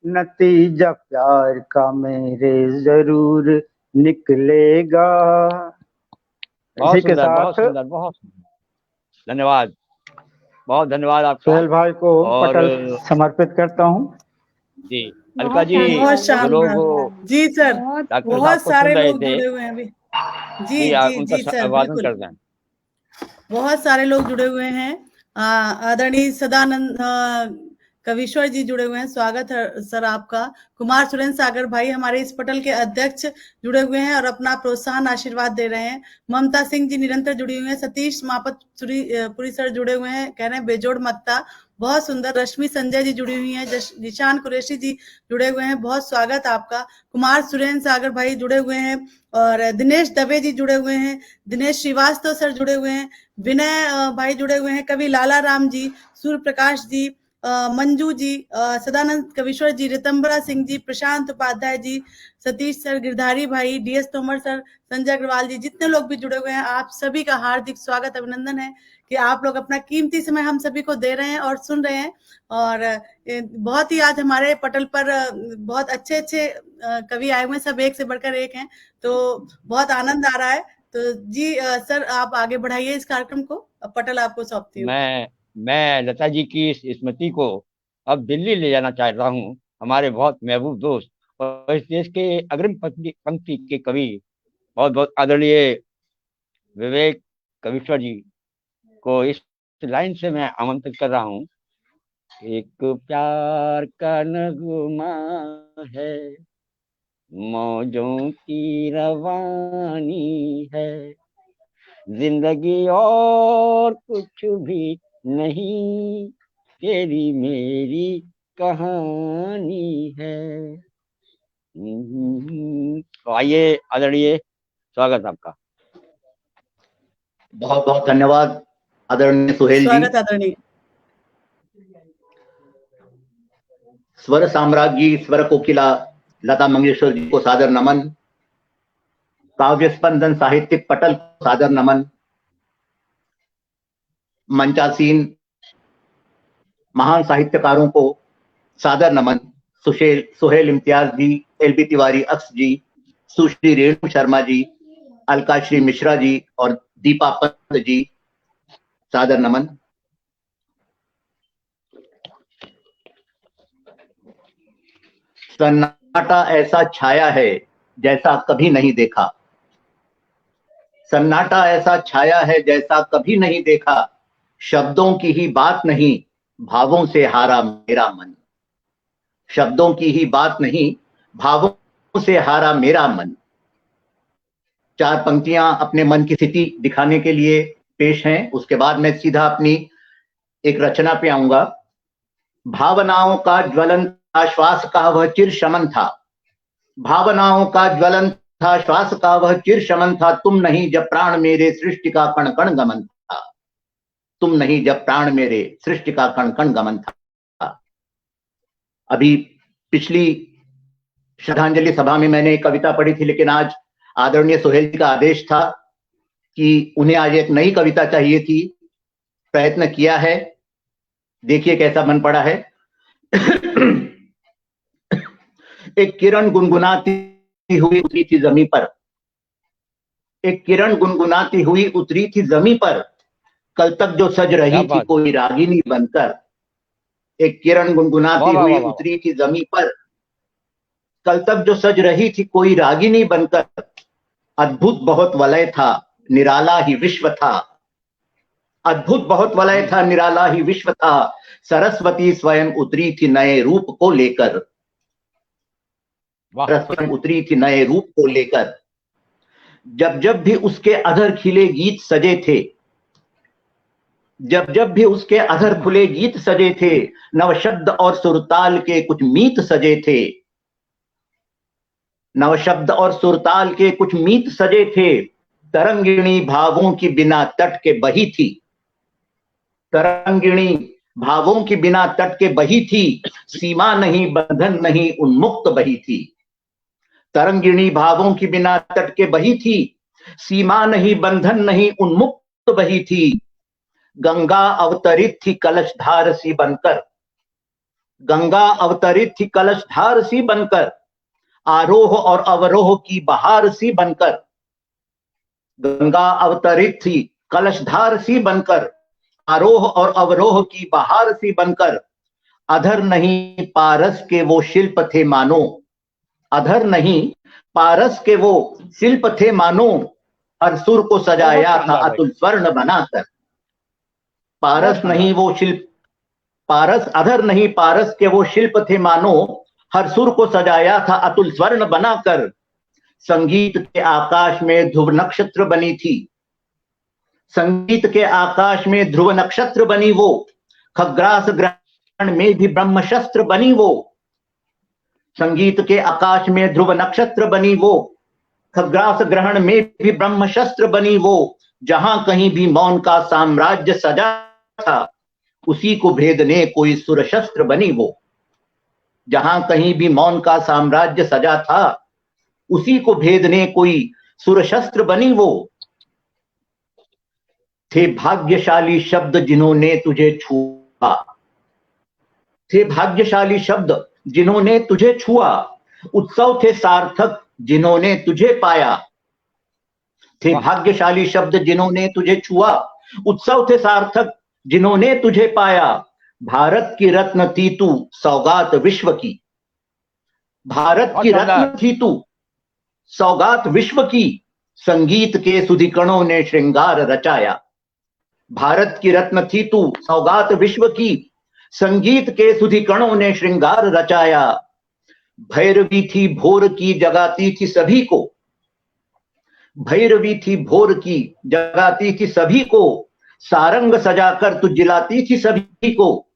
Speaker 4: नतीजा प्यार का मेरे जरूर निकलेगा।
Speaker 2: बहुत
Speaker 4: इसी के
Speaker 2: सुंदर, बहुत
Speaker 4: साथ
Speaker 2: सुंदर, बहुत सुंदर। धन्यवाद, बहुत धन्यवाद आपका।
Speaker 4: सुहेल भाई को
Speaker 2: और
Speaker 4: पटल समर्पित करता हूँ।
Speaker 2: जी, अलका जी,
Speaker 1: बहुत
Speaker 2: जो
Speaker 1: शानदार
Speaker 2: लोग
Speaker 1: जी सर,
Speaker 2: डॉक्टर साहब
Speaker 1: बहुत
Speaker 2: को
Speaker 1: सारे
Speaker 2: सुन रहे
Speaker 1: लोग
Speaker 2: थे,
Speaker 1: जुड़े हुए हैं अभी। जी
Speaker 2: जी
Speaker 1: जी
Speaker 2: उनका
Speaker 1: जी सर,
Speaker 2: अभिवादन
Speaker 1: बिल्कुल
Speaker 2: कर दें।
Speaker 1: बहुत सारे लोग जुड़े हुए हैं। आदरणीय सदानंद कविश्वर जी जुड़े हुए हैं, स्वागत है सर आपका। कुमार सुरेंद्र सागर भाई हमारे इस पटल के अध्यक्ष जुड़े हुए हैं और अपना प्रोत्साहन आशीर्वाद दे रहे हैं। ममता सिंह जी निरंतर जुड़ी हुई हैं। सतीश मापत पुरी सर जुड़े हुए हैं, कह रहे हैं बेजोड़ मक्ता, बहुत सुंदर। रश्मि संजय जी जुड़ी हुई हैं। निशान कुरैशी जी जुड़े हुए हैं, बहुत स्वागत आपका। कुमार सुरेंद्र सागर भाई जुड़े हुए हैं और दिनेश दवे जी जुड़े हुए हैं। दिनेश श्रीवास्तव सर जुड़े हुए हैं। विनय भाई जुड़े हुए हैं। कवि लाला राम जी, सूर्य प्रकाश जी, मंजू जी, सदानंद कविश्वर जी, रितंबरा सिंह जी, प्रशांत उपाध्याय जी, सतीश सर, गिरधारी भाई, डीएस तोमर सर, संजय अग्रवाल जी, जितने लोग भी जुड़े हुए हैं, आप सभी का हार्दिक स्वागत अभिनंदन है कि आप लोग अपना कीमती समय हम सभी को दे रहे हैं और सुन रहे हैं। और बहुत ही आज हमारे पटल पर बहुत अच्छे अच्छे कवि आए हुए हैं, सब एक से बढ़कर एक हैं, तो बहुत आनंद आ रहा है। तो जी सर आप आगे बढ़ाइए इस कार्यक्रम को, पटल आपको सौंपती हूँ।
Speaker 2: मैं लता जी की इस स्मृति को अब दिल्ली ले जाना चाह रहा हूँ। हमारे बहुत महबूब दोस्त और इस देश के अग्रिम पंक्ति के कवि बहुत बहुत आदरणीय विवेक कविश्वर जी को इस लाइन से मैं आमंत्रित कर रहा हूँ। एक प्यार का नगमा है, मौजों की रवानी है, जिंदगी और कुछ भी नहीं, तेरी मेरी कहानी है। तो आइए आदरणीय, स्वागत आपका।
Speaker 5: बहुत बहुत धन्यवाद आदरणीय सुहेल जी।
Speaker 1: स्वागत आदरणीय।
Speaker 5: स्वर साम्राज्ञी स्वर कोकिला लता मंगेशकर जी को सादर नमन। काव्य स्पंदन साहित्यिक पटल को सादर नमन। मंचासीन महान साहित्यकारों को सादर नमन। सुहेल इम्तियाज जी, एलबी तिवारी अक्स जी, सुश्री रेणु शर्मा जी, अलका श्री मिश्रा जी और दीपा पंत जी, सादर नमन। सन्नाटा ऐसा छाया है जैसा कभी नहीं देखा, सन्नाटा ऐसा छाया है जैसा कभी नहीं देखा, शब्दों की ही बात नहीं भावों से हारा मेरा मन, शब्दों की ही बात नहीं भावों से हारा मेरा मन। चार पंक्तियां अपने मन की स्थिति दिखाने के लिए पेश हैं, उसके बाद मैं सीधा अपनी एक रचना पे आऊंगा। भावनाओं का ज्वलन था, श्वास का वह चिर शमन था, भावनाओं का ज्वलन था, श्वास का वह चिर शमन था, तुम नहीं जब प्राण मेरे सृष्टि का कण कण गमन था, तुम नहीं जब प्राण मेरे सृष्टि का कण कण गमन था। अभी पिछली श्रद्धांजलि सभा में मैंने एक कविता पढ़ी थी, लेकिन आज आदरणीय सुहेल जी का आदेश था कि उन्हें आज एक नई कविता चाहिए थी। प्रयत्न किया है, देखिए कैसा बन पड़ा है। एक किरण गुनगुनाती हुई उतरी थी जमीन पर, एक किरण गुनगुनाती हुई उतरी थी जमीन पर, कल तक जो सज रही थी कोई रागिनी बनकर, एक किरण गुनगुनाती हुई उतरी थी जमीन पर, कल तक जो सज रही थी कोई रागिनी बनकर, अद्भुत बहुत वलय था, निराला ही विश्व था, अद्भुत बहुत वलय था, निराला ही विश्व था, सरस्वती स्वयं उतरी थी नए रूप को लेकर, सरस्वती उतरी थी नए रूप को लेकर। जब जब भी उसके अधर खिले गीत सजे थे, जब जब भी उसके अधर खुले गीत सजे थे, नव शब्द और सुरताल के कुछ मीत सजे थे, नव शब्द और सुरताल के कुछ मीत सजे थे। तरंगिणी भावों की बिना तट के बही थी, तरंगिणी भावों की बिना तट के बही थी, सीमा नहीं बंधन नहीं उन्मुक्त बही थी। तरंगिणी भावों की बिना तट के बही थी, सीमा नहीं बंधन नहीं उन्मुक्त बही थी। गंगा अवतरित थी कलशधार सी बनकर, गंगा अवतरित थी कलशधार सी बनकर, आरोह और अवरोह की बहार सी बनकर। गंगा अवतरित थी कलशधार सी बनकर, आरोह और अवरोह की बहार सी बनकर। अधर नहीं पारस के वो शिल्प थे मानो, अधर नहीं पारस के वो शिल्प थे मानो, हर सुर को सजाया था अतुल स्वर्ण बनाकर। पारस नहीं वो शिल्प, पारस अधर नहीं पारस के वो शिल्प थे मानो, हर सुर को सजाया था अतुल स्वर्ण बनाकर। संगीत के आकाश में ध्रुव नक्षत्र बनी थी, संगीत के आकाश में ध्रुव नक्षत्र बनी वो, खग्रास ग्रहण में भी ब्रह्मशस्त्र बनी वो। संगीत के आकाश में ध्रुव नक्षत्र बनी वो, खग्रास ग्रहण में भी ब्रह्मशस्त्र बनी वो। जहां कहीं भी मौन का साम्राज्य सजा था, उसी को भेदने कोई सुरशस्त्र बनी वो। जहां कहीं भी मौन का साम्राज्य सजा था, उसी को भेदने कोई सुरशस्त्र बनी वो। थे भाग्यशाली शब्द जिन्होंने तुझे छुआ, थे भाग्यशाली शब्द जिन्होंने तुझे छुआ, उत्सव थे सार्थक जिन्होंने तुझे पाया। थे भाग्यशाली शब्द जिन्होंने तुझे छुआ, उत्सव थे सार्थक जिन्होंने तुझे पाया। भारत की रत्न थी तू सौगात विश्व की, भारत की रत्न थी तू सौगात विश्व की, संगीत के सुधिकणों ने श्रृंगार रचाया। भारत की रत्न थी तू सौगात विश्व की, संगीत के सुधिकणों ने श्रृंगार रचाया। भैरवी थी भोर की जगाती थी सभी को, भैरवी थी भोर की जगाती थी सभी को, सारंग सजाकर तू जिलाती थी सभी को।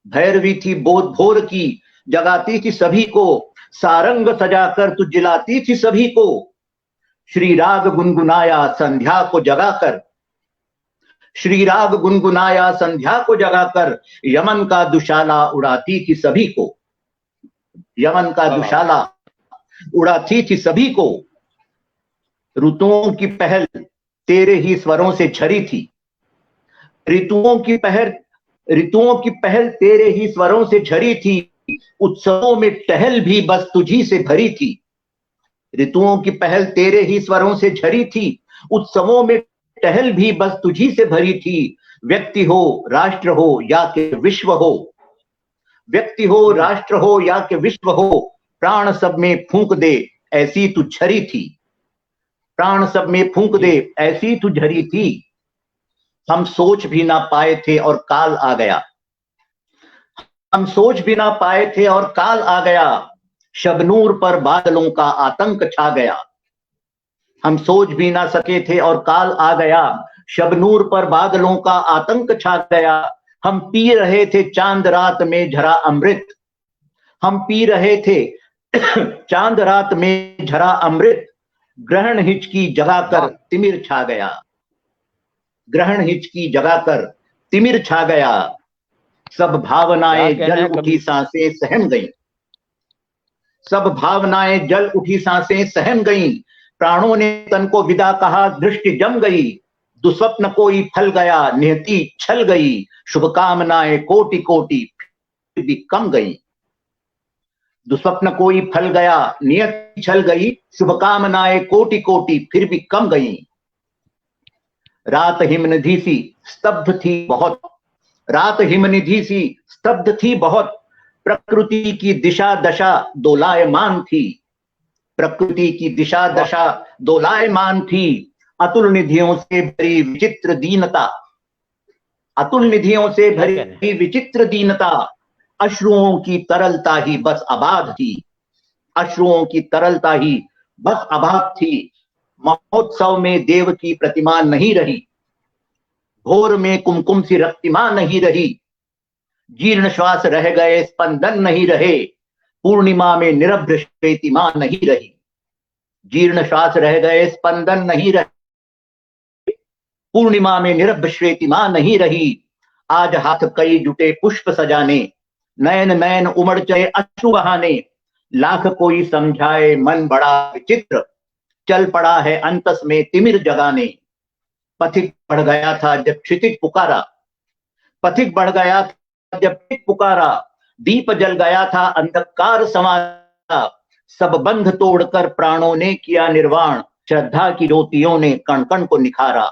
Speaker 5: भैरवी थी भोर की जगाती थी सभी को, सारंग सजाकर तू जिलाती थी सभी को। श्री राग गुनगुनाया संध्या को जगाकर, श्री राग गुनगुनाया संध्या को जगाकर, यमन का दुशाला उड़ाती थी सभी को, यमन का दुशाला उड़ाती थी सभी को। ऋतुओं की पहल तेरे ही स्वरों से झरी थी, ऋतुओं की पहल तेरे ही स्वरों से झरी थी, उत्सवों में टहल भी बस तुझी से भरी थी। ऋतुओं की पहल तेरे ही स्वरों से झरी थी, उत्सवों में टहल भी बस तुझी से भरी थी। व्यक्ति हो राष्ट्र हो या कि विश्व हो, व्यक्ति हो राष्ट्र हो या कि विश्व हो, प्राण सब में फूंक दे ऐसी तू झरी थी, प्राण सब में फूंक दे ऐसी तू झरी थी। हम सोच भी ना पाए थे और काल आ गया, हम सोच भी ना पाए थे और काल आ गया, शबनूर पर बादलों का आतंक छा गया। हम सोच भी ना सके थे और काल आ गया, शबनूर पर बादलों का आतंक छा गया। हम पी रहे थे चांद रात में झरा अमृत, हम पी रहे थे चांद रात में झरा अमृत, ग्रहण हिचकी जगाकर तिमिर छा गया, ग्रहण हिचकी जगाकर तिमिर छा गया। सब भावनाएं जल उठी सांसें सहम गईं, सब भावनाएं जल उठी सांसें सहम गईं। प्राणों ने तन को विदा कहा दृष्टि जम गई, दुस्वप्न कोई फल गया नियति छल गई, शुभकामनाएं कोटि कोटि फिर भी कम गई। दुस्वप्न कोई फल गया नियति छल गई, शुभकामनाएं कोटि कोटि फिर भी कम गई। रात हिमनिधि सी स्तब्ध थी बहुत, रात हिमनिधि सी स्तब्ध थी बहुत, प्रकृति की दिशा दशा दोलायमान थी, प्रकृति की दिशा दशा दोलायमान थी। अतुल निधियों से भरी विचित्र दीनता, अतुल निधियों से भरी विचित्र दीनता, अश्रुओं की तरलता ही बस आबाद थी, अश्रुओं की तरलता ही बस आबाद थी। महोत्सव में देव की प्रतिमा नहीं रही, भोर में कुमकुम सी रक्तिमा नहीं रही, जीर्ण श्वास रह गए स्पंदन नहीं रहे, पूर्णिमा में निरभ्र श्वेतिमा नहीं रही, जीर्ण श्वास रह गए स्पंदन नहीं रहे, पूर्णिमा में निरभ्र श्वेतिमा नहीं रही। आज हाथ कई जुटे पुष्प सजाने, नयन नयन उमड़ चले अश्रु बहाने, लाख कोई समझाए मन बड़ा विचित्र, चल पड़ा है अंतस में तिमिर जगाने। पथिक बढ़ गया था जब क्षितिज पुकारा, पथिक बढ़ गया था जब क्षितिज पुकारा, दीप जल गया था अंधकार समाया, सब बंध तोड़कर प्राणों ने किया निर्वाण, श्रद्धा की ज्योतियों ने कण कण को निखारा।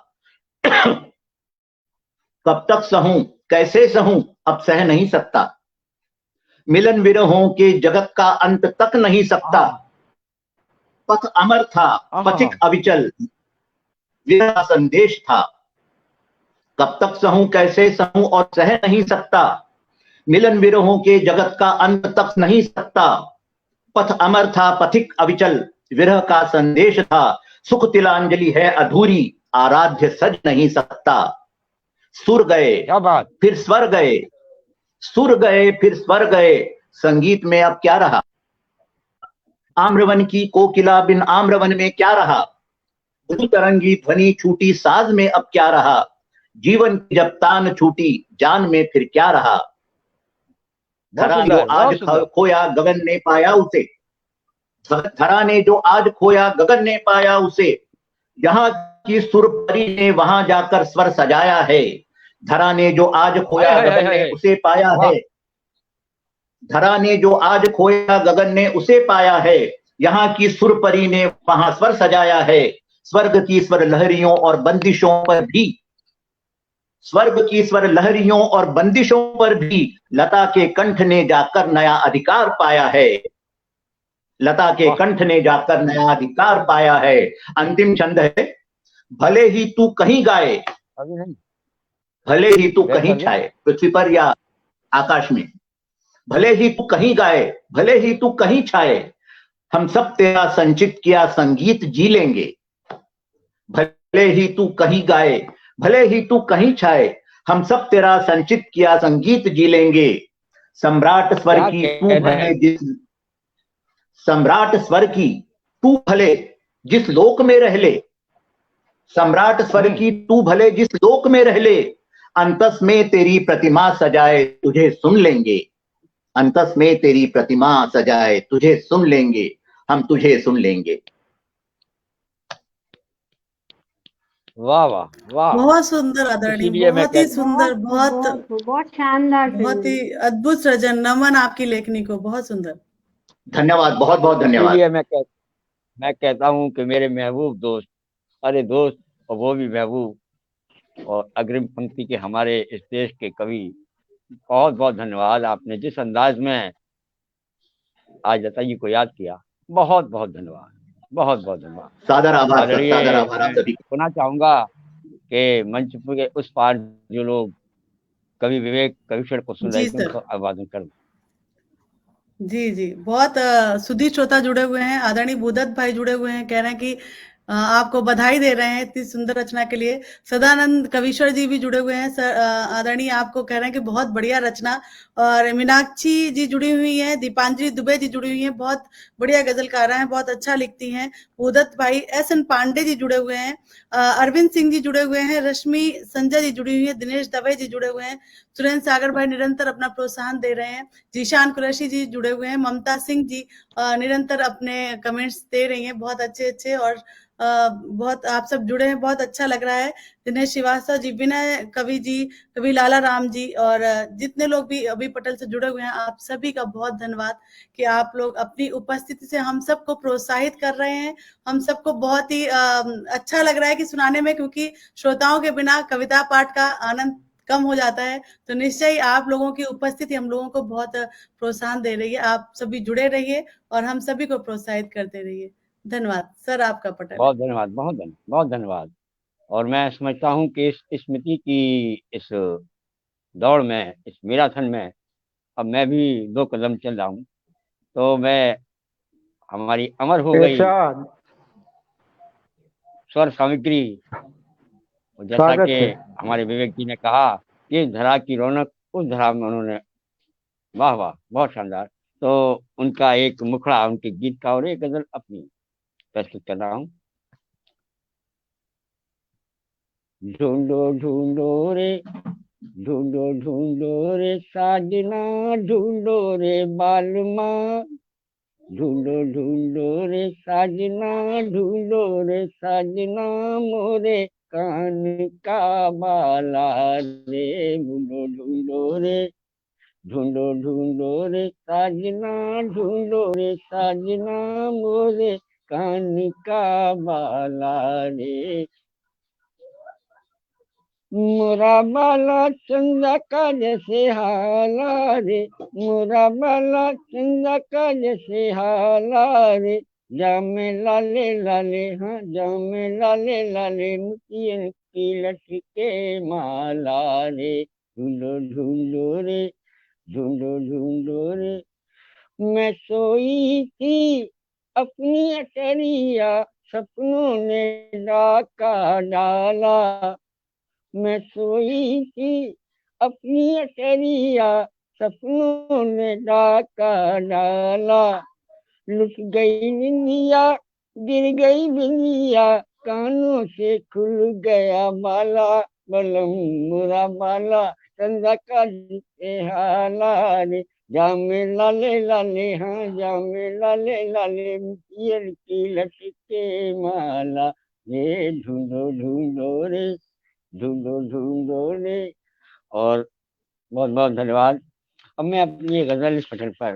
Speaker 5: कब तक सहूं कैसे सहूं अब सह नहीं सकता, मिलन विरहों के जगत का अंत तक नहीं सकता। पथ अमर था पथिक अविचल, विरह संदेश था। कब तक सहूं कैसे सहूं और सह नहीं सकता, मिलन विरहों के जगत का अंत तक नहीं सकता। पथ अमर था पथिक अविचल, विरह का संदेश था। सुख तिलांजलि है अधूरी, आराध्य सज नहीं सकता। सुर गए
Speaker 2: क्या बात,
Speaker 5: फिर स्वर गए, सुर गए फिर स्वर गए, संगीत में अब क्या रहा। आम्रवन की कोकिला बिन आम्रवन में क्या रहा, तरंगी ध्वनि छूटी साज में अब क्या रहा। जीवन की जब तान छूटी जान में फिर क्या रहा। धरा जो आज खोया गगन ने पाया उसे, धरा ने जो आज खोया गगन ने पाया उसे, यहाँ की सुर परी ने वहां जाकर स्वर सजाया है। धरा ने जो आज खोया गगन ने उसे पाया है, धरा ने जो आज खोया गगन ने उसे पाया है। यहाँ की सुर परी ने वहां स्वर सजाया है। स्वर्ग की स्वर लहरियों और बंदिशों पर भी, स्वर्ग की स्वर लहरियों और बंदिशों पर भी लता के कंठ ने जाकर नया अधिकार पाया है। लता के कंठ ने जाकर नया अधिकार पाया है। अंतिम छंद है, भले ही तू कहीं गाए, भले ही तू कहीं छाए, पृथ्वी पर या आकाश में, भले ही तू कहीं गाए, भले ही तू कहीं छाए, हम सब तेरा संचित किया संगीत जी लेंगे। भले ही तू कहीं गाए, भले ही तू कहीं छाए, हम सब तेरा संचित किया संगीत जी लेंगे। सम्राट स्वर की तू भले जिस, सम्राट स्वर की तू भले जिस लोक में रह ले, सम्राट स्वर की तू भले जिस लोक में रह ले, अंतस में तेरी प्रतिमा सजाए तुझे सुन लेंगे। अंतस में तेरी प्रतिमा सजाए तुझे सुन लेंगे, हम तुझे सुन लेंगे।
Speaker 2: वाह वाह वाह,
Speaker 1: बहुत सुंदर आदरणीय, बहुत ही सुंदर,
Speaker 6: बहुत शानदार,
Speaker 1: बहुत ही अद्भुत सृजन। नमन आपकी लेखनी को, बहुत सुंदर।
Speaker 5: धन्यवाद, बहुत बहुत धन्यवाद।
Speaker 2: मैं कहता हूँ कि मेरे महबूब दोस्त, अरे दोस्त और वो भी महबूब, और अग्रिम पंक्ति के हमारे इस देश के कवि, बहुत बहुत धन्यवाद। आपने जिस अंदाज में आज लता जी को याद किया, बहुत बहुत धन्यवाद, बहुत बहुत धन्यवाद।
Speaker 5: सादर आभार, सादर आभार आप सभी।
Speaker 2: सुना चाहूंगा कि मंच के उस पार जो लोग कवि विवेक कविशर को सुन रहे थे, उनको अभिवादन कर।
Speaker 1: जी जी, बहुत सुधीर श्रोता जुड़े हुए हैं, आदरणीय भूदत्त भाई जुड़े हुए हैं, कह रहे हैं कि आपको बधाई दे रहे हैं इतनी सुंदर रचना के लिए। सदानंद कविश्वर जी भी जुड़े हुए हैं, आदरणीय आपको कह रहे हैं कि बहुत बढ़िया रचना। और मीनाक्षी जी जुड़ी हुई हैं, दीपांजलि दुबे जी जुड़ी हुई हैं, बहुत बढ़िया गजलकारा हैं, बहुत अच्छा लिखती हैं। भूदत्त भाई, एस.एन. पांडे जी जुड़े हुए हैं, अरविंद सिंह जी जुड़े हुए हैं, रश्मि संजय जी जुड़ी हुई है, दिनेश दवे जी जुड़े हुए हैं, सुरेंद्र सागर भाई निरंतर अपना प्रोत्साहन दे रहे हैं, जीशान कुरैशी जी जुड़े हुए हैं, ममता सिंह जी निरंतर अपने कमेंट्स दे रही हैं, बहुत अच्छे अच्छे, और बहुत आप सब जुड़े हैं, बहुत अच्छा लग रहा है। दिनेश श्रीवास्तव जी, विनय कवि जी, कवि लाला राम जी, और जितने लोग भी अभी पटल से जुड़े हुए हैं, आप सभी का बहुत धन्यवाद कि आप लोग अपनी उपस्थिति से हम सबको प्रोत्साहित कर रहे हैं। हम सबको बहुत ही अच्छा लग रहा है कि सुनाने में, क्योंकि श्रोताओं के बिना कविता पाठ का आनंद कम हो जाता है। तो निश्चय ही आप लोगों की उपस्थिति हम लोगों को बहुत प्रोत्साहन दे रही है। आप सभी जुड़े रहिए और हम सभी को प्रोत्साहित करते रहिए। धन्यवाद सर, आपका पटल।
Speaker 2: बहुत धन्यवाद, बहुत धन्यवाद। और मैं समझता हूँ कि इस स्मृति की इस दौड़ में, इस मैराथन में अब मैं भी 2 कदम चल रहा हूँ। तो मैं हमारी अमर हो गई
Speaker 4: इरशाद,
Speaker 2: स्वर सामग्री। और जैसा
Speaker 4: स्वागत
Speaker 2: कि
Speaker 4: है।
Speaker 2: हमारे विवेक जी ने कहा कि इस धरा की रौनक उस धरा में उन्होंने, वाह वाह, बहुत शानदार। तो उनका एक मुखड़ा उनके गीत का और एक गजल अपनी प्रस्तुत कर रहा हूँ। ढूंढो ढूंढो रे, ढूंढो ढूंढो रे साजना, ढूंढो रे बालमा, ढूंढो ढूंढो रे साजना, ढूंढो रे साजना, मोरे कान का बाला रे, ढूंढो ढूंढो रे, ढूंढो ढूंढो रे साजना, ढूंढो रे साजना, मोरे कान का बाला रे, मोरा बाला चंदा का जैसे हाला रे, मोरा बाला चंदा का जैसे हाला रे, जामे लाले लाले, हाँ जामे लाले लाले, मुतियन की लटके माला रे, ढूंढो ढूंढो रे, ढूंढो ढूंढो रे। मैं सोई थी अपनी अटरिया, सपनों ने डाका डाला, मैं सोई थी अपनी अटरिया, सपनों ने डाका डाला, लुट गई निंदिया, गिर गई बिंदिया, कानों से खुल गया बाला, बलम मुरा बाला चंदा का जिसे हाला रे, जामे लाले लाले, हाँ जामे लाले लाले, मुतियल की लटके माला रे, ढूंढो ढूंढो रे, ढूंढो ढूंढो रे। और बहुत बहुत धन्यवाद। अब मैं अपनी ये गजल इस पटल पर,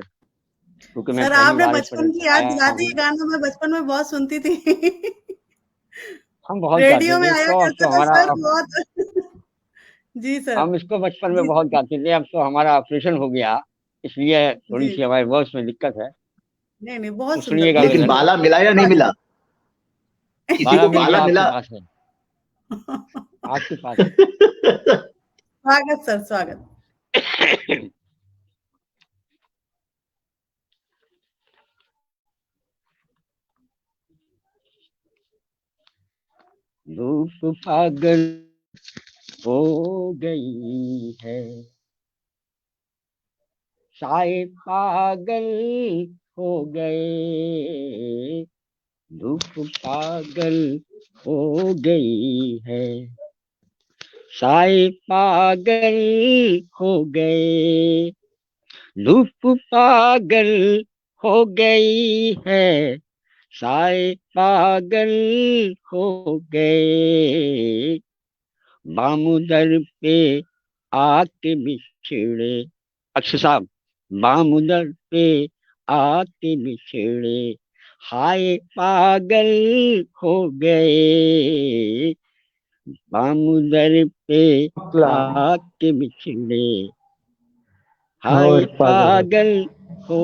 Speaker 2: क्योंकि मैं
Speaker 1: सर
Speaker 2: पहली
Speaker 1: आपने
Speaker 2: बार इस
Speaker 1: बचपन
Speaker 2: पटल
Speaker 1: की
Speaker 2: पर
Speaker 1: याद
Speaker 2: आया
Speaker 1: दिला दी,
Speaker 2: हूँ।
Speaker 1: ये गाना मैं बचपन में बहुत सुनती थी।
Speaker 2: हम बहुत गाते
Speaker 1: रेडियो में
Speaker 2: थे
Speaker 1: आया
Speaker 2: इसको, अब
Speaker 1: करता
Speaker 2: तो
Speaker 1: था
Speaker 2: हमारा,
Speaker 1: सर बहुत। जी सर।
Speaker 2: हम इसको बचपन में
Speaker 1: जी
Speaker 2: बहुत
Speaker 1: सर।
Speaker 2: गाते थे, अब तो हमारा ऑपरेशन हो गया, इसलिए थोड़ी
Speaker 1: जी
Speaker 2: सी हमारे वॉइस में दिक्कत है।
Speaker 1: नहीं नहीं,
Speaker 2: तो
Speaker 1: बहुत सुंदर,
Speaker 2: सुनिएगा
Speaker 1: बहुत
Speaker 5: लेकिन
Speaker 2: गजल।
Speaker 1: सुंदर।
Speaker 5: बाला मिला या नहीं मिला? किसी
Speaker 2: बारह
Speaker 5: को
Speaker 2: मिल
Speaker 5: बाला
Speaker 2: गया, आपके
Speaker 5: मिला?
Speaker 2: पास है, आपके पास
Speaker 1: स्वागत सर, स्वागत।
Speaker 2: है। धूप पागल हो गई है, साए पागल हो गए, धूप पागल हो गई है, साए पागल हो गए, धूप पागल हो गई है, साए पागल हो गए, बामुदर पे आके बिछड़े, अक्षर साहब, बामुदर पे आके बिछड़े, हाय पागल हो गए, बामुदर पे
Speaker 4: मतला
Speaker 2: आके बिछड़े, हाय
Speaker 4: और पागल
Speaker 2: पागल हो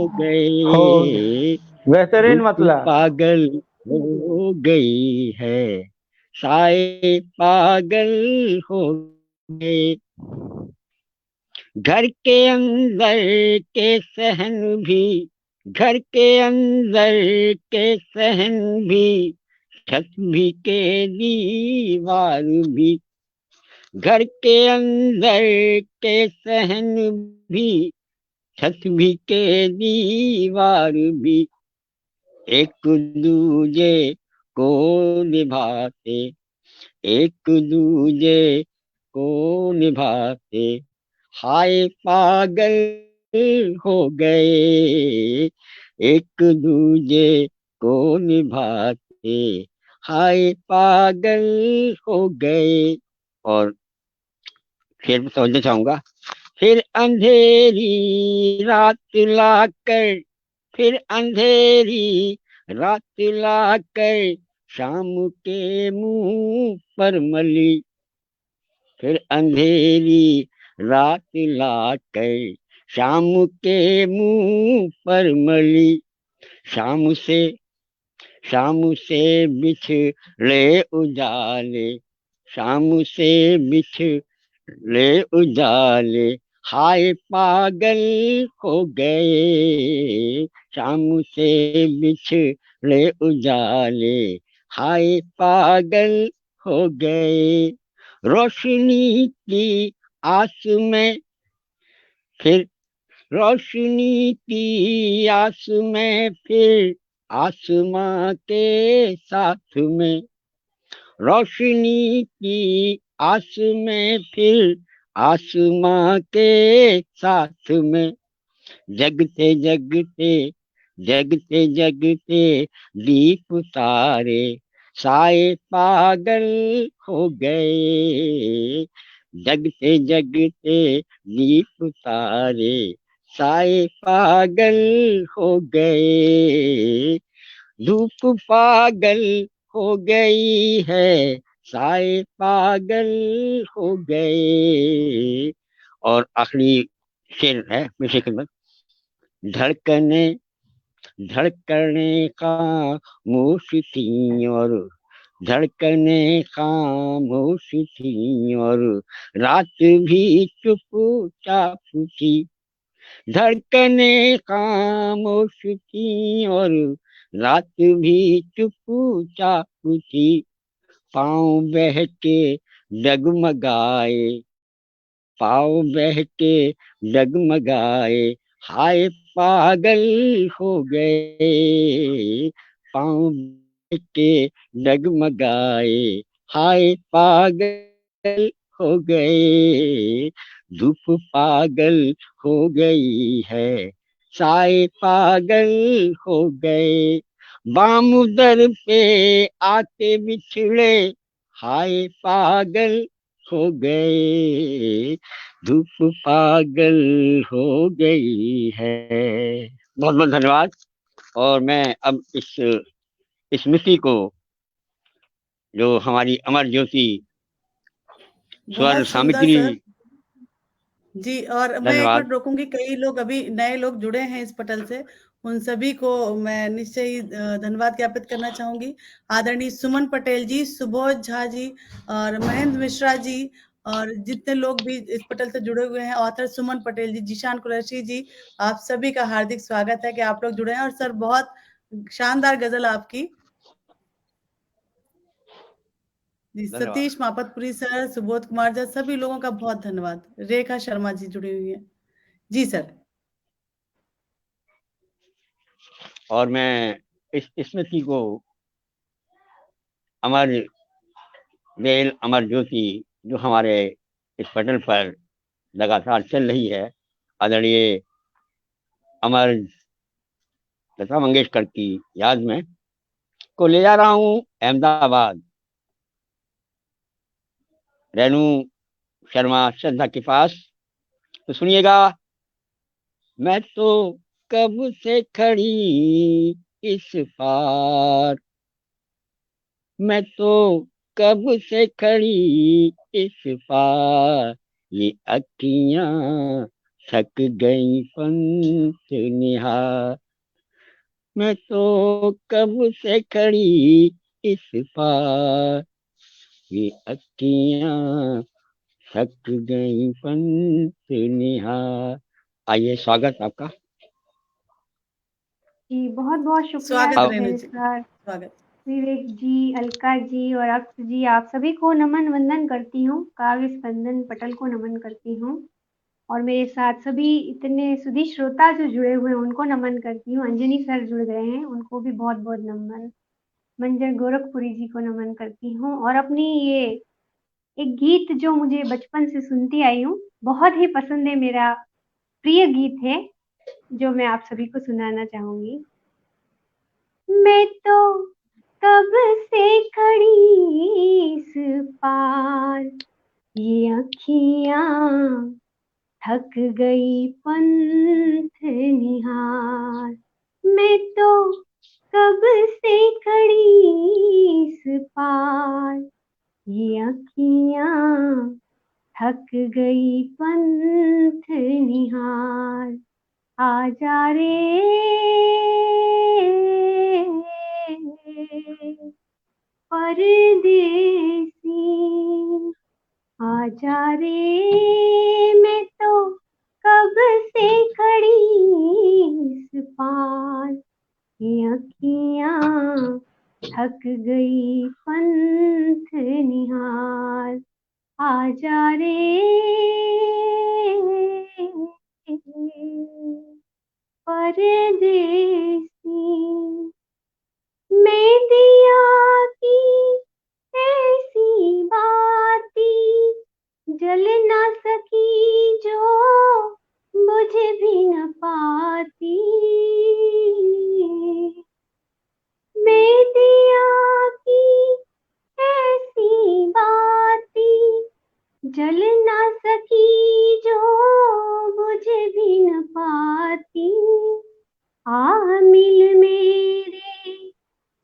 Speaker 4: हो,
Speaker 2: गए,
Speaker 4: बेहतरीन
Speaker 2: धूप
Speaker 4: मतला।
Speaker 2: पागल हो गई है, साए पागल हो गए, घर के अंदर के सहन भी, घर के अंदर के सहन भी, छत भी के दीवार भी, घर के अंदर के सहन भी, छत भी के दीवार भी, एक दूजे को निभाते, एक दूजे को निभाते, हाय पागल हो गए, एक दूजे को निभाते, हाय पागल हो गए। और फिर मैं समझना चाहूंगा, फिर अंधेरी रात लाकर, फिर अंधेरी रात लाकर, शाम के मुंह पर मली, फिर अंधेरी रात लाकर, शाम के मुंह पर मली, शाम से, शाम से बिछड़े उजाले, शाम से बिछड़े ले उजाले, हाय पागल हो गए, शाम से बिछड़े उजाले, हाय पागल हो गए। रोशनी की आस में फिर, रोशनी की आस में फिर, आसमां के साथ में, रोशनी की आस में फिर, आसमां के साथ में, जगते जगते, जगते जगते दीप तारे, साए पागल हो गए, जगते जगते दीप तारे, साए पागल हो गए। धूप पागल हो गई है, साए पागल हो गए। और आखिरी शेर है मेरे खिदमत। धड़कने, धड़कने खामोश थी और, धड़कने खामोश थी और, रात भी चुपचाप थी, धड़कने खामोश थी और, रात भी चुपचाप थी। पाँव बहके डगमगाए, पाँव बहके डगमगाए, हाय पागल हो गए, पाँव बहके डगमगाए, हाय पागल हो गए। धूप पागल हो गई है, साए पागल हो गए, बामुदर पे आके बिछड़े, हाय पागल हो गए, धूप पागल हो गई है। बहुत बहुत धन्यवाद। और मैं अब इस स्मृति को, जो हमारी अमर ज्योति स्वर
Speaker 1: बहुत सुंदर
Speaker 2: सामग्री,
Speaker 1: सर। जी, और मैं एक
Speaker 2: धन्यवाद।
Speaker 1: मिनट रोकूंगी, कई लोग अभी नए लोग जुड़े हैं इस पटल से, उन सभी को मैं निश्चय ही धन्यवाद ज्ञापित करना चाहूंगी। आदरणीय सुमन पटेल जी, सुबोध झा जी और महेंद्र मिश्रा जी, और जितने लोग भी इस पटल से जुड़े हुए हैं, ऑथर सुमन पटेल जी, जीशान कुरैशी जी, आप सभी का हार्दिक स्वागत है कि आप लोग जुड़े हैं। और सर बहुत शानदार गजल आपकी जी।
Speaker 2: धन्यवाद।
Speaker 1: सतीश मापतपुरी सर, सुबोध कुमार जी, सभी लोगों का बहुत धन्यवाद। रेखा शर्मा जी जुड़ी हुई है जी सर।
Speaker 2: और मैं इस स्मृति को अमर रेल, अमर ज्योति, जो हमारे इस पटल पर लगातार चल रही है, आदरणीय अमर लता मंगेशकर की याद में, को ले जा रहा हूँ अहमदाबाद, रेणु शर्मा श्रद्धा के पास। तो सुनिएगा। मैं तो कब से खड़ी इस पार, मैं तो कब से खड़ी इस पार, ये अखियां थक गई पंथ निहार, मैं तो कब से खड़ी इस पार, ये अखियां थक गई पंथ निहार। आइए, स्वागत आपका।
Speaker 6: जी, बहुत बहुत शुक्रिया
Speaker 1: स्वागत रेणु
Speaker 6: सुहेल
Speaker 1: जी,
Speaker 6: सर,
Speaker 1: स्वागत।
Speaker 6: विवेक जी, अलका जी और अक्ष जी, आप सभी को नमन वंदन करती हूँ। काव्य स्पंदन पटल को नमन करती हूँ। और मेरे साथ सभी इतने सुधी श्रोता जो जुड़े हुए हैं उनको नमन करती हूँ। अंजनी सर जुड़ गए हैं, उनको भी बहुत बहुत नमन। मंजर गोरखपुरी जी को नमन करती हूँ। और अपनी ये एक गीत जो मुझे बचपन से सुनती आई हूँ, बहुत ही पसंद है, मेरा प्रिय गीत है, जो मैं आप सभी को सुनाना चाहूंगी। मैं तो कब से खड़ी इस पार, ये अखियां थक गई पंथ निहार, मैं तो कब से खड़ी इस पार, ये अखियां थक गई पंथ निहार, आजा रे परदेसी, आजा रे मैं तो कब से खड़ी इस पार, ये अखियां थक गई पंथ निहार। आजा रे परदेसी, मैं दिया की ऐसी बाती जल ना सकी जो बुझ भी न पाती। मैं दिया की ऐसी बाती जल ना सकी जो बुझ भी न पाती। आ मिल मेरे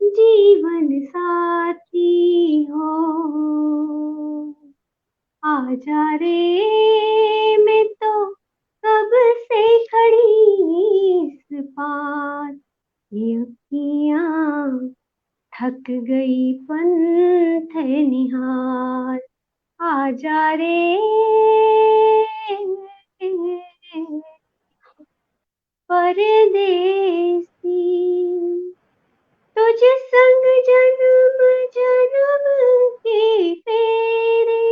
Speaker 6: जीवन साथी हो, आजा रे मैं तो कब से खड़ी इस पार, ये अखियां थक गई पंथ निहार। आजा रे परदेसी, तुझ संग जन्म जन्म के फेरे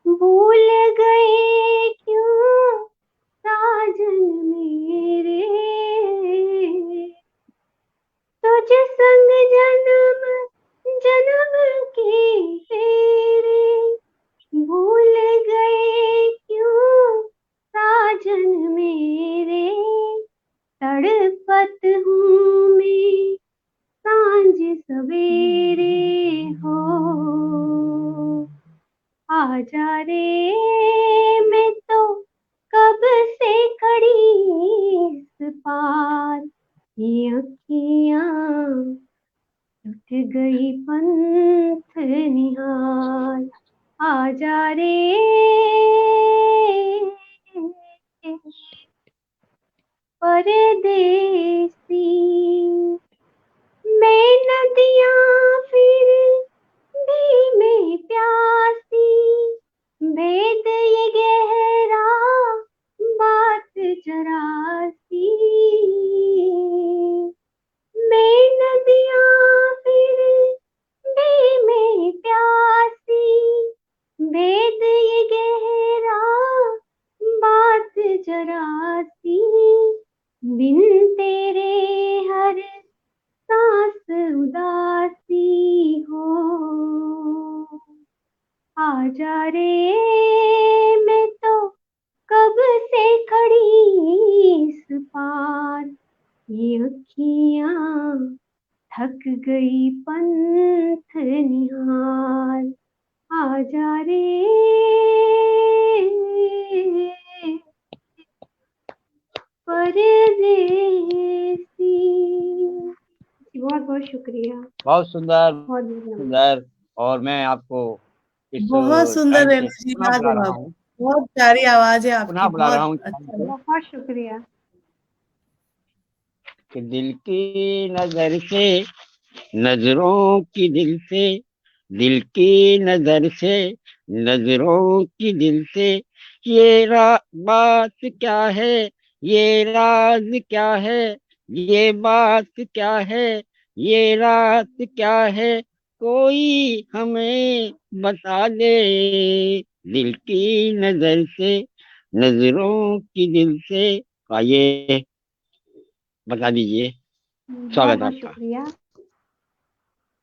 Speaker 6: भूल गए क्यों साजन मेरे। तुझ संग जन्म जन्म के फेरे भूल गए क्यों साजन मेरे। तड़पत हूँ मैं सांझ सवेरे हो, आजा रे मैं तो कब से खड़ी इस पार, ये अखियां टूट गई पंथ निहार। आजा रे परदेसी, मैं नदियाँ फिर भी मैं प्यासी, भेद ये गहरा बात चरासी। मैं नदियाँ फिर भी मैं प्यासी, भेद ये गहरा बात चरासी। बिन तेरे हर सांस उदासी हो, आजा रे मैं तो कब से खड़ी इस पार, ये अखियां थक गई पंथ निहार। आजा रे परदेसी। बहुत बहुत शुक्रिया।
Speaker 2: बहुत सुंदर,
Speaker 6: बहुत बहुत नमस्कार।
Speaker 2: सुंदर। और मैं आपको इस
Speaker 1: बहुत सुंदर
Speaker 2: टाइम से
Speaker 1: एनर्जी,
Speaker 2: पुनः बुला रहा
Speaker 1: लाजवाब।
Speaker 2: हूँ,
Speaker 1: बहुत प्यारी आवाज है
Speaker 2: पुनः
Speaker 1: आपकी,
Speaker 2: बुला रहा हूँ
Speaker 1: बहुत अच्छा लगा।
Speaker 6: बहुत शुक्रिया।
Speaker 2: कि दिल की नजर से, नजरों की दिल से, दिल की नजर से, नजरों की दिल से, ये बात क्या है, ये राज क्या है, ये बात क्या है, ये रात क्या है, कोई हमें बता दे। दिल की नजर से, नजरों की दिल से, आइए बता दीजिए।
Speaker 6: बहुत
Speaker 2: स्वागत है
Speaker 6: बहुत
Speaker 2: आपका।
Speaker 6: शुक्रिया।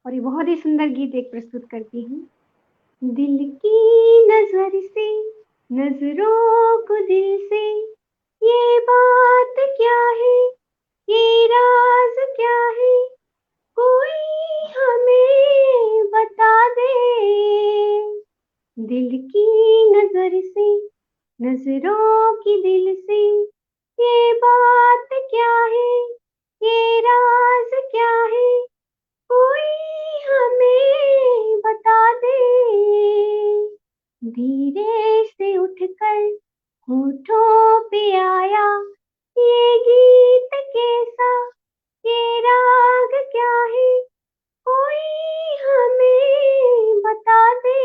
Speaker 6: और ये बहुत ही सुंदर गीत एक प्रस्तुत करती हूँ। दिल की नजर से, नजरों को दिल से, ये बात क्या है, ये राज क्या है, कोई हमें बता दे। दिल की नजर से, नजरों की दिल से, ये बात क्या है, ये राज क्या है, कोई हमें बता दे। धीरे से उठकर होठों पे आया ये गीत कैसा, ये राग क्या है, कोई हमें बता दे।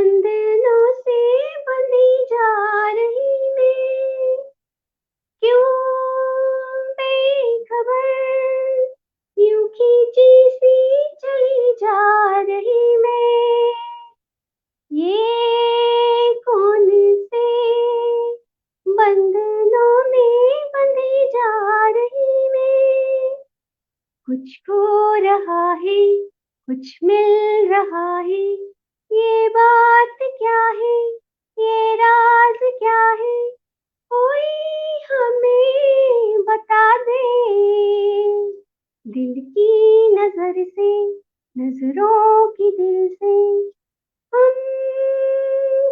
Speaker 6: बंधनों से बंधी जा रही मैं, क्यों बेखबर यूं खींची सी चली जा रही मैं, ये कौन से बंधनों में बंधी जा रही मैं। कुछ खो रहा है, कुछ मिल रहा है, ये बात क्या है, ये राज क्या है, कोई हमें बता दे। दिल की नजर से, नजरों की दिल से हम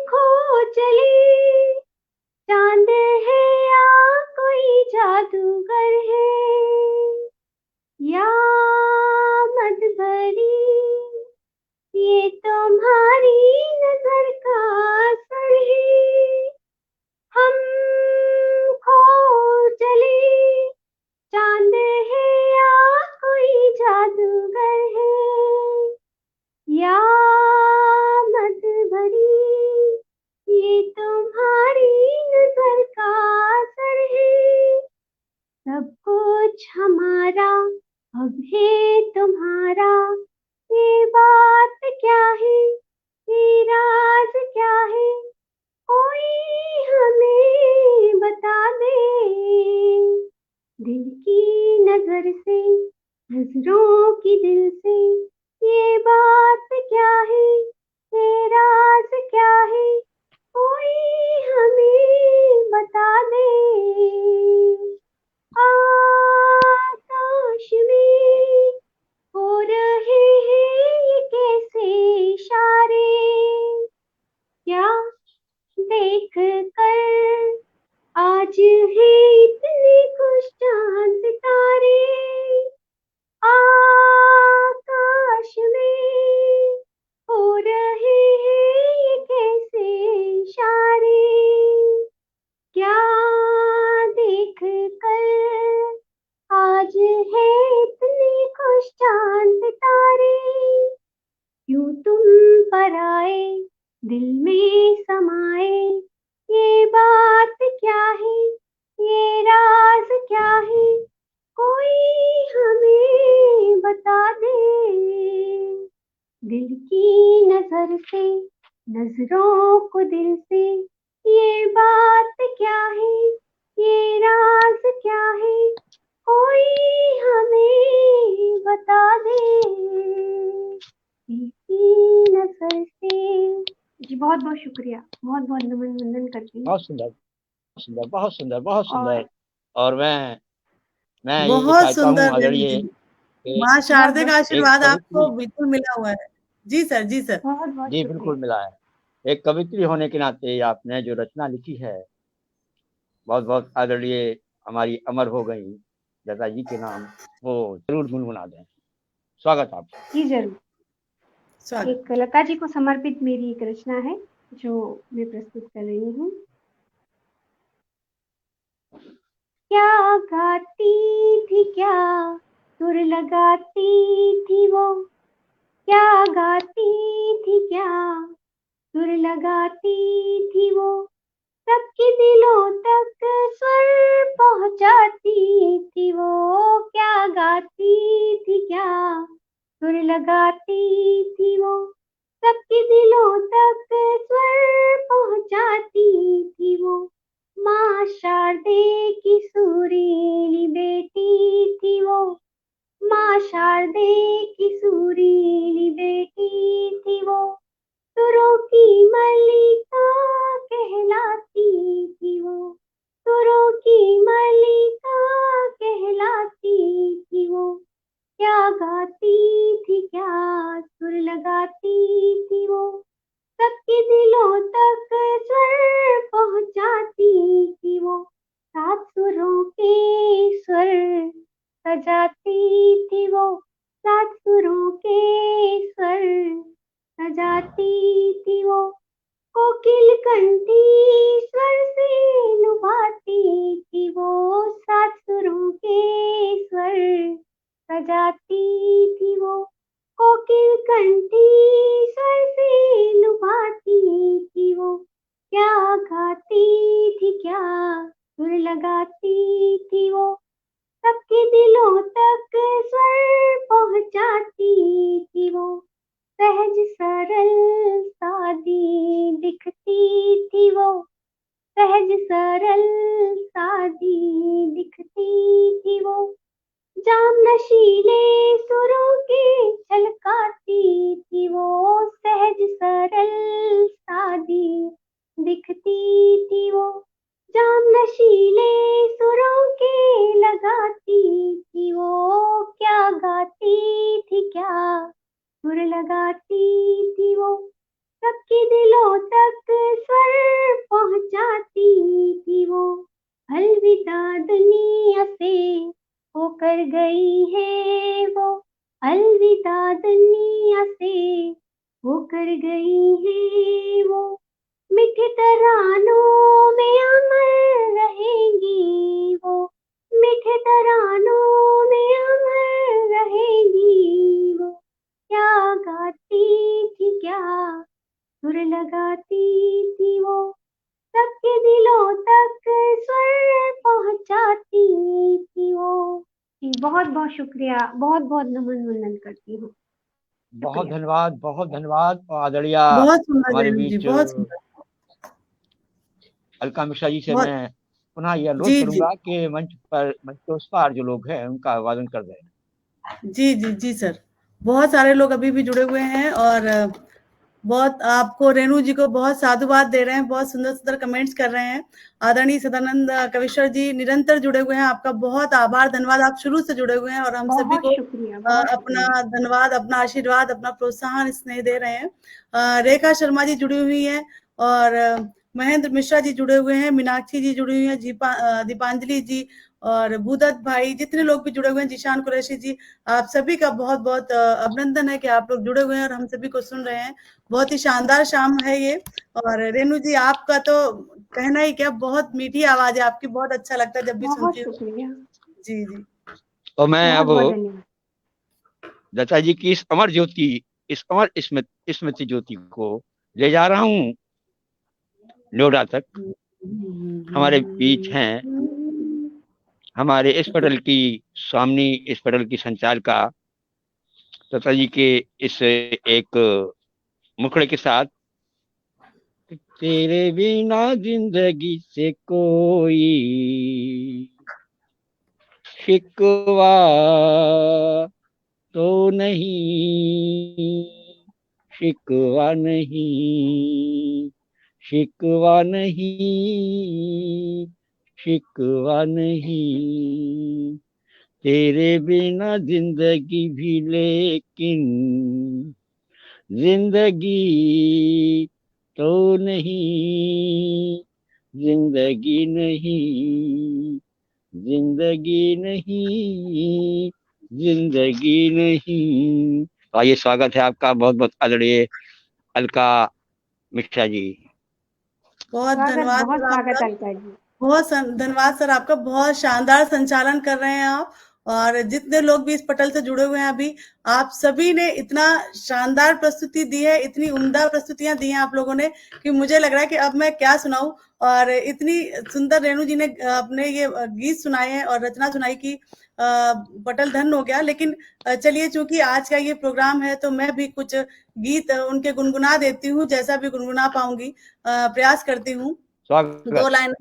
Speaker 6: खो चले, चांद है या कोई जादूगर है, या मदबरी ये तुम्हारी नजर का असर है। हम खो चले, चांद है या कोई जादूगर है, या मदबरी ये तुम्हारी नजर का असर है। सब कुछ हमारा अब है तुम्हारा, ये बात क्या है, ये राज क्या है, कोई हमें बता दे। दिल की नजर से, नजरों की दिल से ये बात क्या है, ये राज क्या है, कोई हमें बता दे। आकाश में हो रहे हैं ये कैसे इशारे, क्या देख कर आज है इतने खुश चांद सितारे। आकाश में हो रहे हैं ये कैसे इशारे, क्या देख कर आज है इतने खुश चांद सितारे। क्यों तुम पर आए, दिल में समाए, ये बात क्या है, ये राज क्या है, कोई हमें बता दे। दिल की नजर से, नजरों को दिल से ये बात क्या है, ये राज क्या है, कोई हमें बता दे। दिल की नजर से। जी बहुत बहुत शुक्रिया, बहुत बहुत नमन वंदन करती हूँ।
Speaker 2: बहुत सुंदर, सुंदर, बहुत सुंदर, बहुत सुंदर।
Speaker 6: और
Speaker 2: और मैं ये
Speaker 1: बहुत
Speaker 2: चाहता हूँ
Speaker 1: सुंदर देवी
Speaker 2: आदरणीय
Speaker 1: जी,
Speaker 2: कि
Speaker 1: माँ शारदे का
Speaker 6: बहुत
Speaker 2: एक
Speaker 1: आशीर्वाद आपको
Speaker 2: कवित्री,
Speaker 1: बिल्कुल मिला हुआ है। जी सर, जी सर।
Speaker 6: बहुत बहुत
Speaker 2: जी
Speaker 6: शुक्रिया।
Speaker 2: बिल्कुल मिला है। एक कवित्री होने के नाते आपने जो रचना लिखी है, बहुत बहुत आदरणीय, हमारी अमर हो गई लता जी के नाम, वो जरूर गुनगुना दें। स्वागत आपका।
Speaker 6: जी जरूर।
Speaker 1: स्वागत।
Speaker 6: एक लता जी को समर्पित मेरी एक रचना है जो मैं प्रस्तुत कर रही हूँ। क्या गाती थी, क्या सुर लगाती थी वो, क्या गाती थी, क्या सुर लगाती थी वो, सबके दिलों तक स्वर पहुंचाती थी वो। क्या गाती थी, क्या सुर लगाती थी वो, सबके दिलों तक स्वर पहुंचाती थी वो। माँ शारदे की सुरीली बेटी थी वो, माँ शारदे की सुरीली बेटी थी वो, सुरों की मल्लिका कहलाती थी वो, सुरों की मल्लिका कहलाती थी वो। क्या गाती थी, क्या सुर लगाती थी वो, सबके दिलों तक स्वर पहुंचाती थी वो। सात सुरों के स्वर सजाती थी वो, सात सुरों के स्वर सजाती थी वो। कोकिल कंठी स्वर से लुभाती थी वो, सात सुरों के स्वर सजाती थी वो। कोकिल कोकिल कंठी स्वर से लुभाती थी वो, क्या गाती थी, क्या सुर लगाती थी वो, सबके दिलों तक स्वर पहुंचाती थी वो, सहज सरल सादी दिखती थी वो, सहज सरल सादी दिखती थी वो, जाम नशीले सुरों के छलकाती थी वो, सहज सरल सादी दिखती थी वो, जाम नशीले सुरों के लगाती थी वो, क्या गाती थी, क्या सुर लगाती थी वो, सबके दिलों तक स्वर पहुंचाती थी वो, अलविदा दुनिया से होकर गई है वो, अलविदा दुनिया से होकर गई है वो, मीठे तरानों में अमर रहेंगी वो, मीठे तरानों में अमर रहेंगी वो, क्या गाती थी, क्या सुर लगाती थी वो, सबके दिलों तक स्वर पहुंचाती थी वो। जी, बहुत बहुत शुक्रिया, बहुत बहुत नमन वंदन करती हूँ।
Speaker 2: बहुत
Speaker 6: शुक्रिया।
Speaker 2: धन्यवाद और आदरणीय
Speaker 1: बहुत सुंदर
Speaker 2: हमारे
Speaker 1: रेणु जी,
Speaker 2: बीच
Speaker 1: बहुत सुंदर।
Speaker 2: अलका मिश्रा जी से
Speaker 1: बहुत
Speaker 2: मैं पुनः यह अनुरोध
Speaker 1: जी जी
Speaker 2: करूंगा कि मंच के उस पार जो लोग हैं उनका अभिवादन कर दें।
Speaker 1: जी जी जी सर, बहुत सारे लोग अभी भी जुड़े हुए हैं और बहुत आपको रेणु जी को बहुत साधुवाद दे रहे हैं, बहुत सुंदर सुंदर कमेंट्स कर रहे हैं। आदरणीय सदानंद कविश्वर जी निरंतर जुड़े हुए हैं, आपका बहुत आभार, धन्यवाद। आप शुरू से जुड़े हुए हैं और हम सभी
Speaker 6: बहुत
Speaker 1: को
Speaker 6: शुक्रिया, बहुत
Speaker 1: अपना
Speaker 6: शुक्रिया।
Speaker 1: धन्यवाद, अपना आशीर्वाद, अपना प्रोत्साहन स्नेह दे रहे हैं। रेखा शर्मा जी जुड़ी हुई हैं और महेंद्र मिश्रा जी जुड़े हुए हैं, मीनाक्षी जी जुड़ी हुई हैं, दीपांजलि जी और भूदत्त भाई, जितने लोग भी जुड़े हुए हैं, जीशान कुरैशी जी, आप सभी का बहुत बहुत अभिनंदन है कि आप लोग जुड़े हुए हैं और हम सभी को सुन रहे हैं। बहुत ही शानदार शाम है ये। और रेणु जी आपका तो कहना ही क्या, बहुत मीठी आवाज है आपकी, बहुत अच्छा लगता है जब भी
Speaker 6: बहुत
Speaker 1: सुनती हूँ।
Speaker 6: शुक्रिया,
Speaker 1: जी जी
Speaker 2: और मैं
Speaker 6: बहुत
Speaker 2: अब
Speaker 6: बहुत धन्यवाद।
Speaker 2: दत्ता जी की इस अमर ज्योति, इस अमर स्मृति ज्योति को ले जा रहा हूँ नोएडा तक। हमारे बीच हैं हमारे इस पटल की स्वामी, इस पटल की संचालिका दत्ता जी के इस एक मुखड़े के साथ, तेरे बिना जिंदगी से कोई शिकवा तो नहीं, शिकवा नहीं, शिकवा नहीं, शिकवा नहीं, तेरे बिना जिंदगी भी लेकिन जिंदगी तो नहीं, जिंदगी नहीं, जिंदगी नहीं, जिंदगी नहीं। तो आइए, स्वागत है आपका बहुत बहुत आदरणीय अलका मिश्रा जी।
Speaker 1: बहुत धन्यवाद
Speaker 6: बहुत
Speaker 1: सर
Speaker 6: स्वागत
Speaker 1: आपका,
Speaker 6: अलका जी।
Speaker 1: बहुत धन्यवाद सर आपका, बहुत शानदार संचालन कर रहे हैं आप। और जितने लोग भी इस पटल से जुड़े हुए हैं अभी, आप सभी ने इतना शानदार प्रस्तुति दी है, इतनी उम्दा प्रस्तुतियां दी हैं आप लोगों ने कि मुझे लग रहा है कि अब मैं क्या सुनाऊं। और इतनी सुंदर रेणु जी ने अपने ये गीत सुनाए हैं और रचना सुनाई कि पटल धन हो गया। लेकिन चलिए, चूंकि आज का ये प्रोग्राम है तो मैं भी कुछ गीत उनके गुनगुना देती हूँ, जैसा भी गुनगुना पाऊंगी, प्रयास करती हूँ। 2
Speaker 2: स्वागत।
Speaker 1: लाइन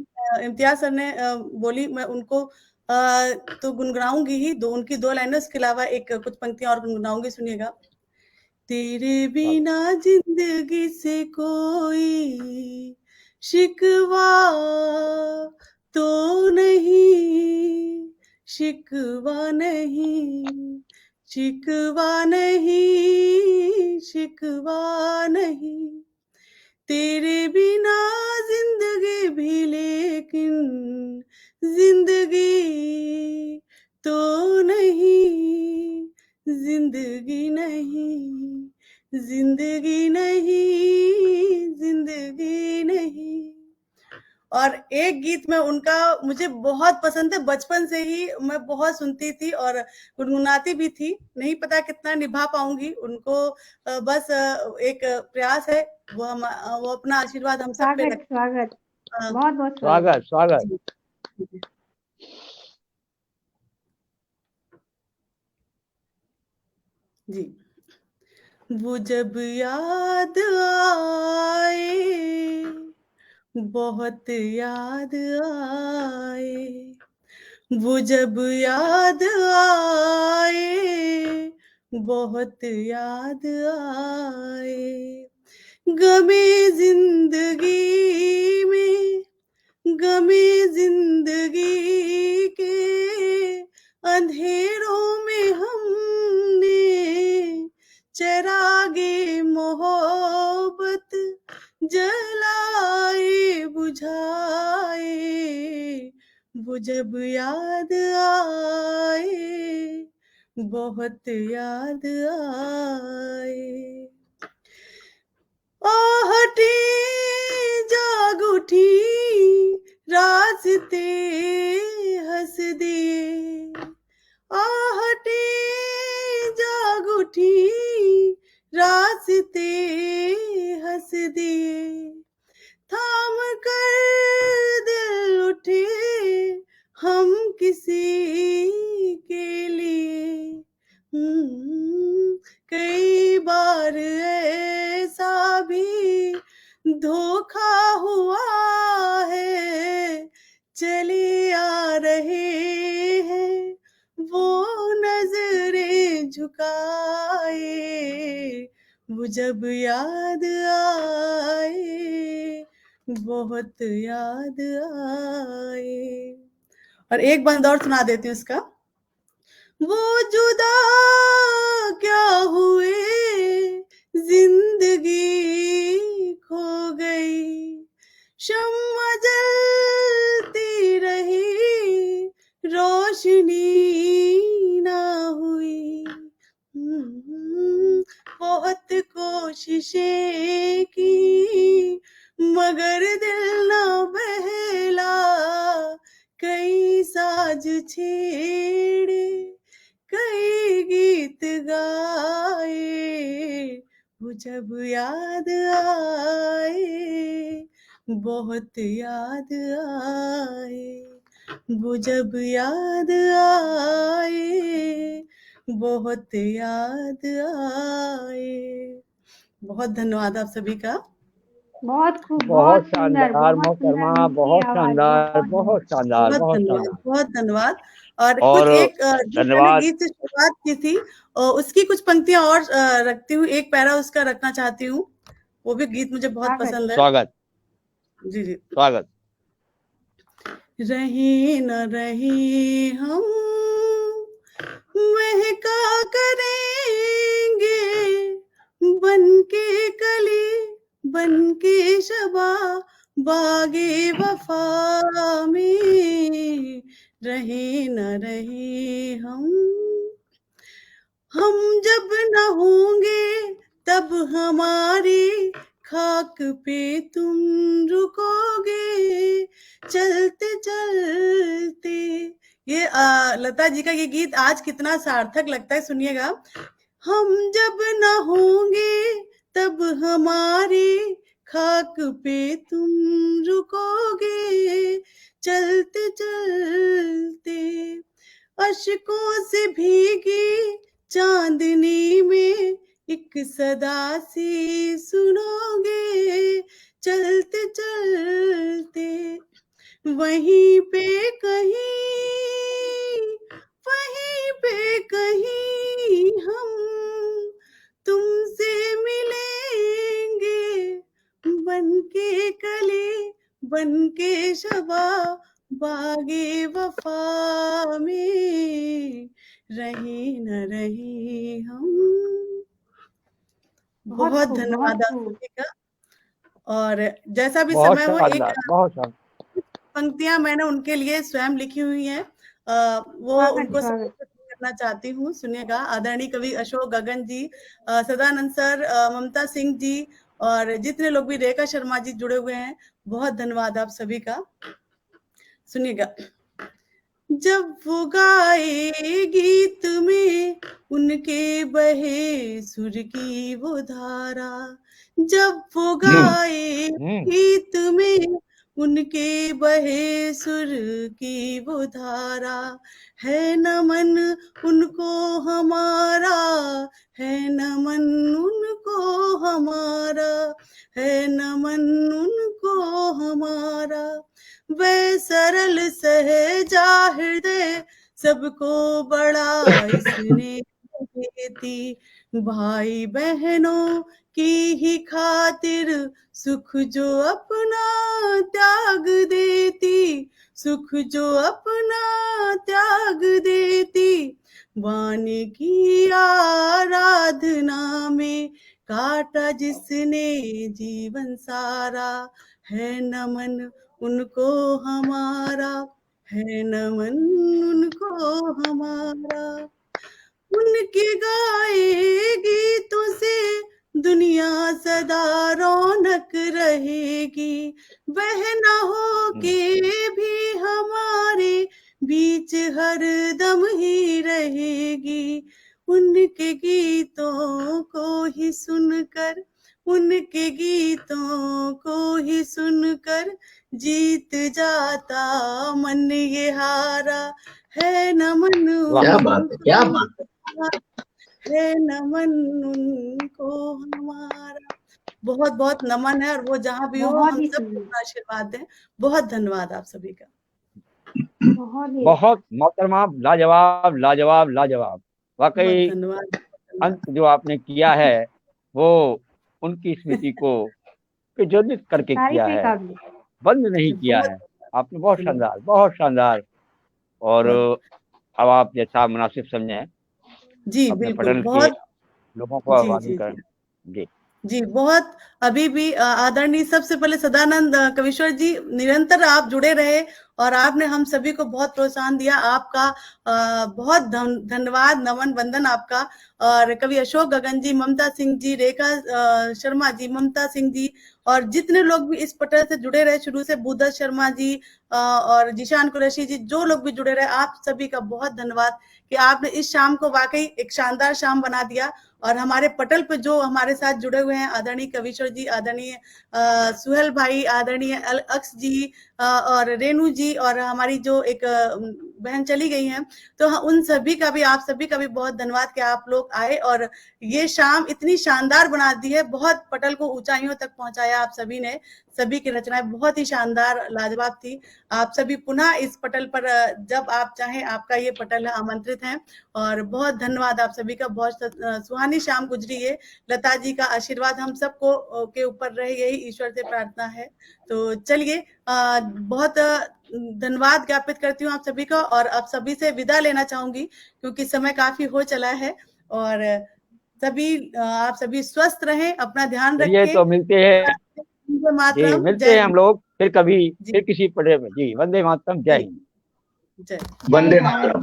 Speaker 1: इम्तियाज सर ने बोली, मैं उनको तो गुनगुनाऊंगी ही, उनकी 2 लाइनें, उसके अलावा एक कुछ पंक्तियां और गुनगुनाऊंगी, सुनिएगा। तेरे बिना जिंदगी से कोई शिकवा तो नहीं, शिकवा नहीं, शिकवा नहीं, शिकवा नहीं, तेरे बिना जिंदगी भी लेकिन जिंदगी तो नहीं, जिंदगी नहीं, जिंदगी नहीं, जिंदगी नहीं। और एक गीत में उनका मुझे बहुत पसंद है, बचपन से ही मैं बहुत सुनती थी और गुनगुनाती भी थी। नहीं पता कितना निभा पाऊंगी उनको, बस एक प्रयास है, वो अपना आशीर्वाद हम सब पे
Speaker 6: स्वागत स्वागत,
Speaker 1: हाँ।
Speaker 6: बहुत बहुत
Speaker 2: स्वागत स्वागत।
Speaker 1: जी, जी। जी, वो जब याद आए, बहुत याद आए, वो जब याद आए, बहुत याद आए, गमे जिंदगी में, गमे जिंदगी के अंधेरों में हमने चरागे मोहब्बत जलाए बुझाए, वो जब याद आए, बहुत याद आए, आहटे जाग उठी, रास्ते हंस दिए, आहटे जाग उठी, रास्ते हंस दिए, थाम कर दिल उठे हम किसी के लिए, कई बार ऐसा भी धोखा हुआ है, चले आ रहे हैं वो नजरें झुकाए, वो जब याद आए, बहुत याद आए। और एक बंद और सुना देती हूँ इसका। वो जुदा क्या हुए, जिंदगी खो गई, शम्मा जलती रही, रोशनी ना हुई, बहुत कोशिशें की मगर दिल ना बहला, कई साज छेड़े, कई गीत गाए, वो जब याद आए, बहुत याद आए, वो जब याद आए, बहुत याद आए। बहुत धन्यवाद आप सभी का।
Speaker 6: बहुत खूब,
Speaker 2: बहुत
Speaker 6: सुंदर,
Speaker 2: शानदार
Speaker 6: बहुत सुंदर,
Speaker 2: मोहतरमा,
Speaker 6: मीठी
Speaker 2: बहुत
Speaker 6: आवाज,
Speaker 2: शानदार, बहुत शानदार,
Speaker 1: बहुत
Speaker 2: बहुत
Speaker 1: धन्यवाद,
Speaker 2: शानदार।
Speaker 1: बहुत धन्यवाद। और
Speaker 2: और
Speaker 1: कुछ एक जो मैंने
Speaker 2: धन्यवाद।
Speaker 1: गीत से शुरुआत की थी उसकी कुछ पंक्तियां और रखती हूँ, एक पैरा उसका रखना चाहती हूँ, वो भी गीत मुझे बहुत
Speaker 6: स्वागत।
Speaker 1: पसंद है।
Speaker 2: स्वागत
Speaker 1: जी जी।
Speaker 2: स्वागत।
Speaker 1: रहे न रहे हम महका करेंगे, बनके कली, बनके शबा, बागे वफा में, रहे न रहे हम जब न होंगे तब हमारी खाक पे तुम रुकोगे, चलते चलते। ये लता जी का ये गीत आज कितना सार्थक लगता है, सुनिएगा। हम जब न होंगे तब हमारी खाक पे तुम रुकोगे, चलते चलते, अश्कों से भीगी चांदनी में एक सदा सी सुनोगे, चलते चलते, वहीं पे कहीं हम तुमसे मिलेंगे, बनके कली, बनके शबा, बागे वफा में, रहे न रहे हम। बहुत
Speaker 6: खूब,
Speaker 1: धन्यवाद
Speaker 6: बहुत
Speaker 1: आप
Speaker 6: खूब।
Speaker 1: सभी का। और जैसा भी
Speaker 2: बहुत
Speaker 1: समय हो, एक
Speaker 2: शानदार, बहुत शानदार।
Speaker 1: पंक्तियां मैंने उनके लिए स्वयं लिखी हुई हैं, वो
Speaker 6: स्वागत
Speaker 1: उनको
Speaker 6: स्वागत।
Speaker 1: समर्पित करना चाहती हूँ, सुनिएगा। आदरणीय कवि अशोक गगन जी, सदानंद सर, ममता सिंह जी और जितने लोग भी रेखा शर्मा जी जुड़े हुए हैं, बहुत धन्यवाद आप सभी का। सुनिएगा। जब वो गाए गीत में उनके बहे सुर की वो धारा, जब वो गाए गीत में उनके बहे सुर की वो धारा, है नमन उनको हमारा, है नमन उनको हमारा, है नमन उनको हमारा। वे सरल सहजा हृदय सबको बड़ा इसने देती, भाई बहनों की ही खातिर सुख जो अपना त्याग देती, सुख जो अपना त्याग देती। वाणी की आराधना में काटा जिसने जीवन सारा, है नमन उनको हमारा, है नमन उनको हमारा। उनके गाए गीतों से दुनिया सदा रौनक रहेगी, वह न हो के भी हमारे बीच हर दम ही रहेगी। उनके गीतों को ही सुनकर, उनके गीतों को ही सुनकर जीत जाता मन ये हारा, है नमन
Speaker 5: क्या बात है, क्या बात
Speaker 1: है नमन उनको हमारा। बहुत बहुत नमन है, और वो जहाँ भी हो हम सबको आशीर्वाद दें। बहुत धन्यवाद आप सभी का।
Speaker 2: बहुत मोहतरमा, लाजवाब लाजवाब लाजवाब। वाकई
Speaker 1: धन्यवाद।
Speaker 2: अंत जो आपने किया है वो उनकी स्मृति को प्रज्वलित करके किया है, बंद नहीं किया है आपने। बहुत शानदार, बहुत शानदार। और अब आप जैसा मुनासिब समझें
Speaker 1: जी
Speaker 2: अपने
Speaker 1: बिल्कुल,
Speaker 2: पटल के लोगों को अभिवादन करें। जी
Speaker 1: जी, बहुत अभी भी आदरणीय, सबसे पहले सदानंद कविश्वर जी, निरंतर आप जुड़े रहे और आपने हम सभी को बहुत प्रोत्साहन दिया। आपका बहुत धन्यवाद, नमन वंदन आपका। और कवि अशोक गगन जी, ममता सिंह जी, रेखा शर्मा जी, ममता सिंह जी, और जितने लोग भी इस पटल से जुड़े रहे शुरू से, बुद्धत शर्मा जी और जिशान कुरैशी जी, जो लोग भी जुड़े रहे, आप सभी का बहुत धन्यवाद कि आपने इस शाम को वाकई एक शानदार शाम बना दिया। और हमारे पटल पे जो हमारे साथ जुड़े हुए हैं, आदरणीय कविश्वर जी, आदरणीय सुहेल भाई, आदरणीय अक्स जी और रेणु जी, और हमारी जो एक बहन चली गई हैं, तो उन सभी का भी, आप सभी का भी बहुत धन्यवाद कि आप लोग आए और ये शाम इतनी शानदार बना दी है। बहुत पटल को ऊंचाइयों तक पहुंचाया आप सभी ने। सभी की रचनाएं बहुत ही शानदार लाजवाब थी। आप सभी पुनः इस पटल पर जब आप चाहें, आपका ये पटल आमंत्रित हैं। और बहुत धन्यवाद आप सभी का। बहुत सुहानी शाम गुजरी है। लता जी का आशीर्वाद हम सबको के ऊपर रहे, यही ईश्वर से प्रार्थना है। तो चलिए, बहुत धन्यवाद ज्ञापित करती हूँ आप सभी का, और आप सभी से विदा लेना चाहूंगी क्योंकि समय काफी हो चला है। और सभी आप सभी स्वस्थ रहें, अपना ध्यान रखें।
Speaker 2: तो मिलते हैं जी, मिलते हैं हम लोग फिर कभी, फिर किसी पटल में। जी, वंदे मातरम, जय हिंद।
Speaker 1: जय
Speaker 5: वंदे मातरम।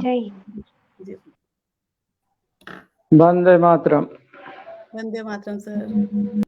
Speaker 4: वंदे मातरम।
Speaker 1: वंदे मातरम सर।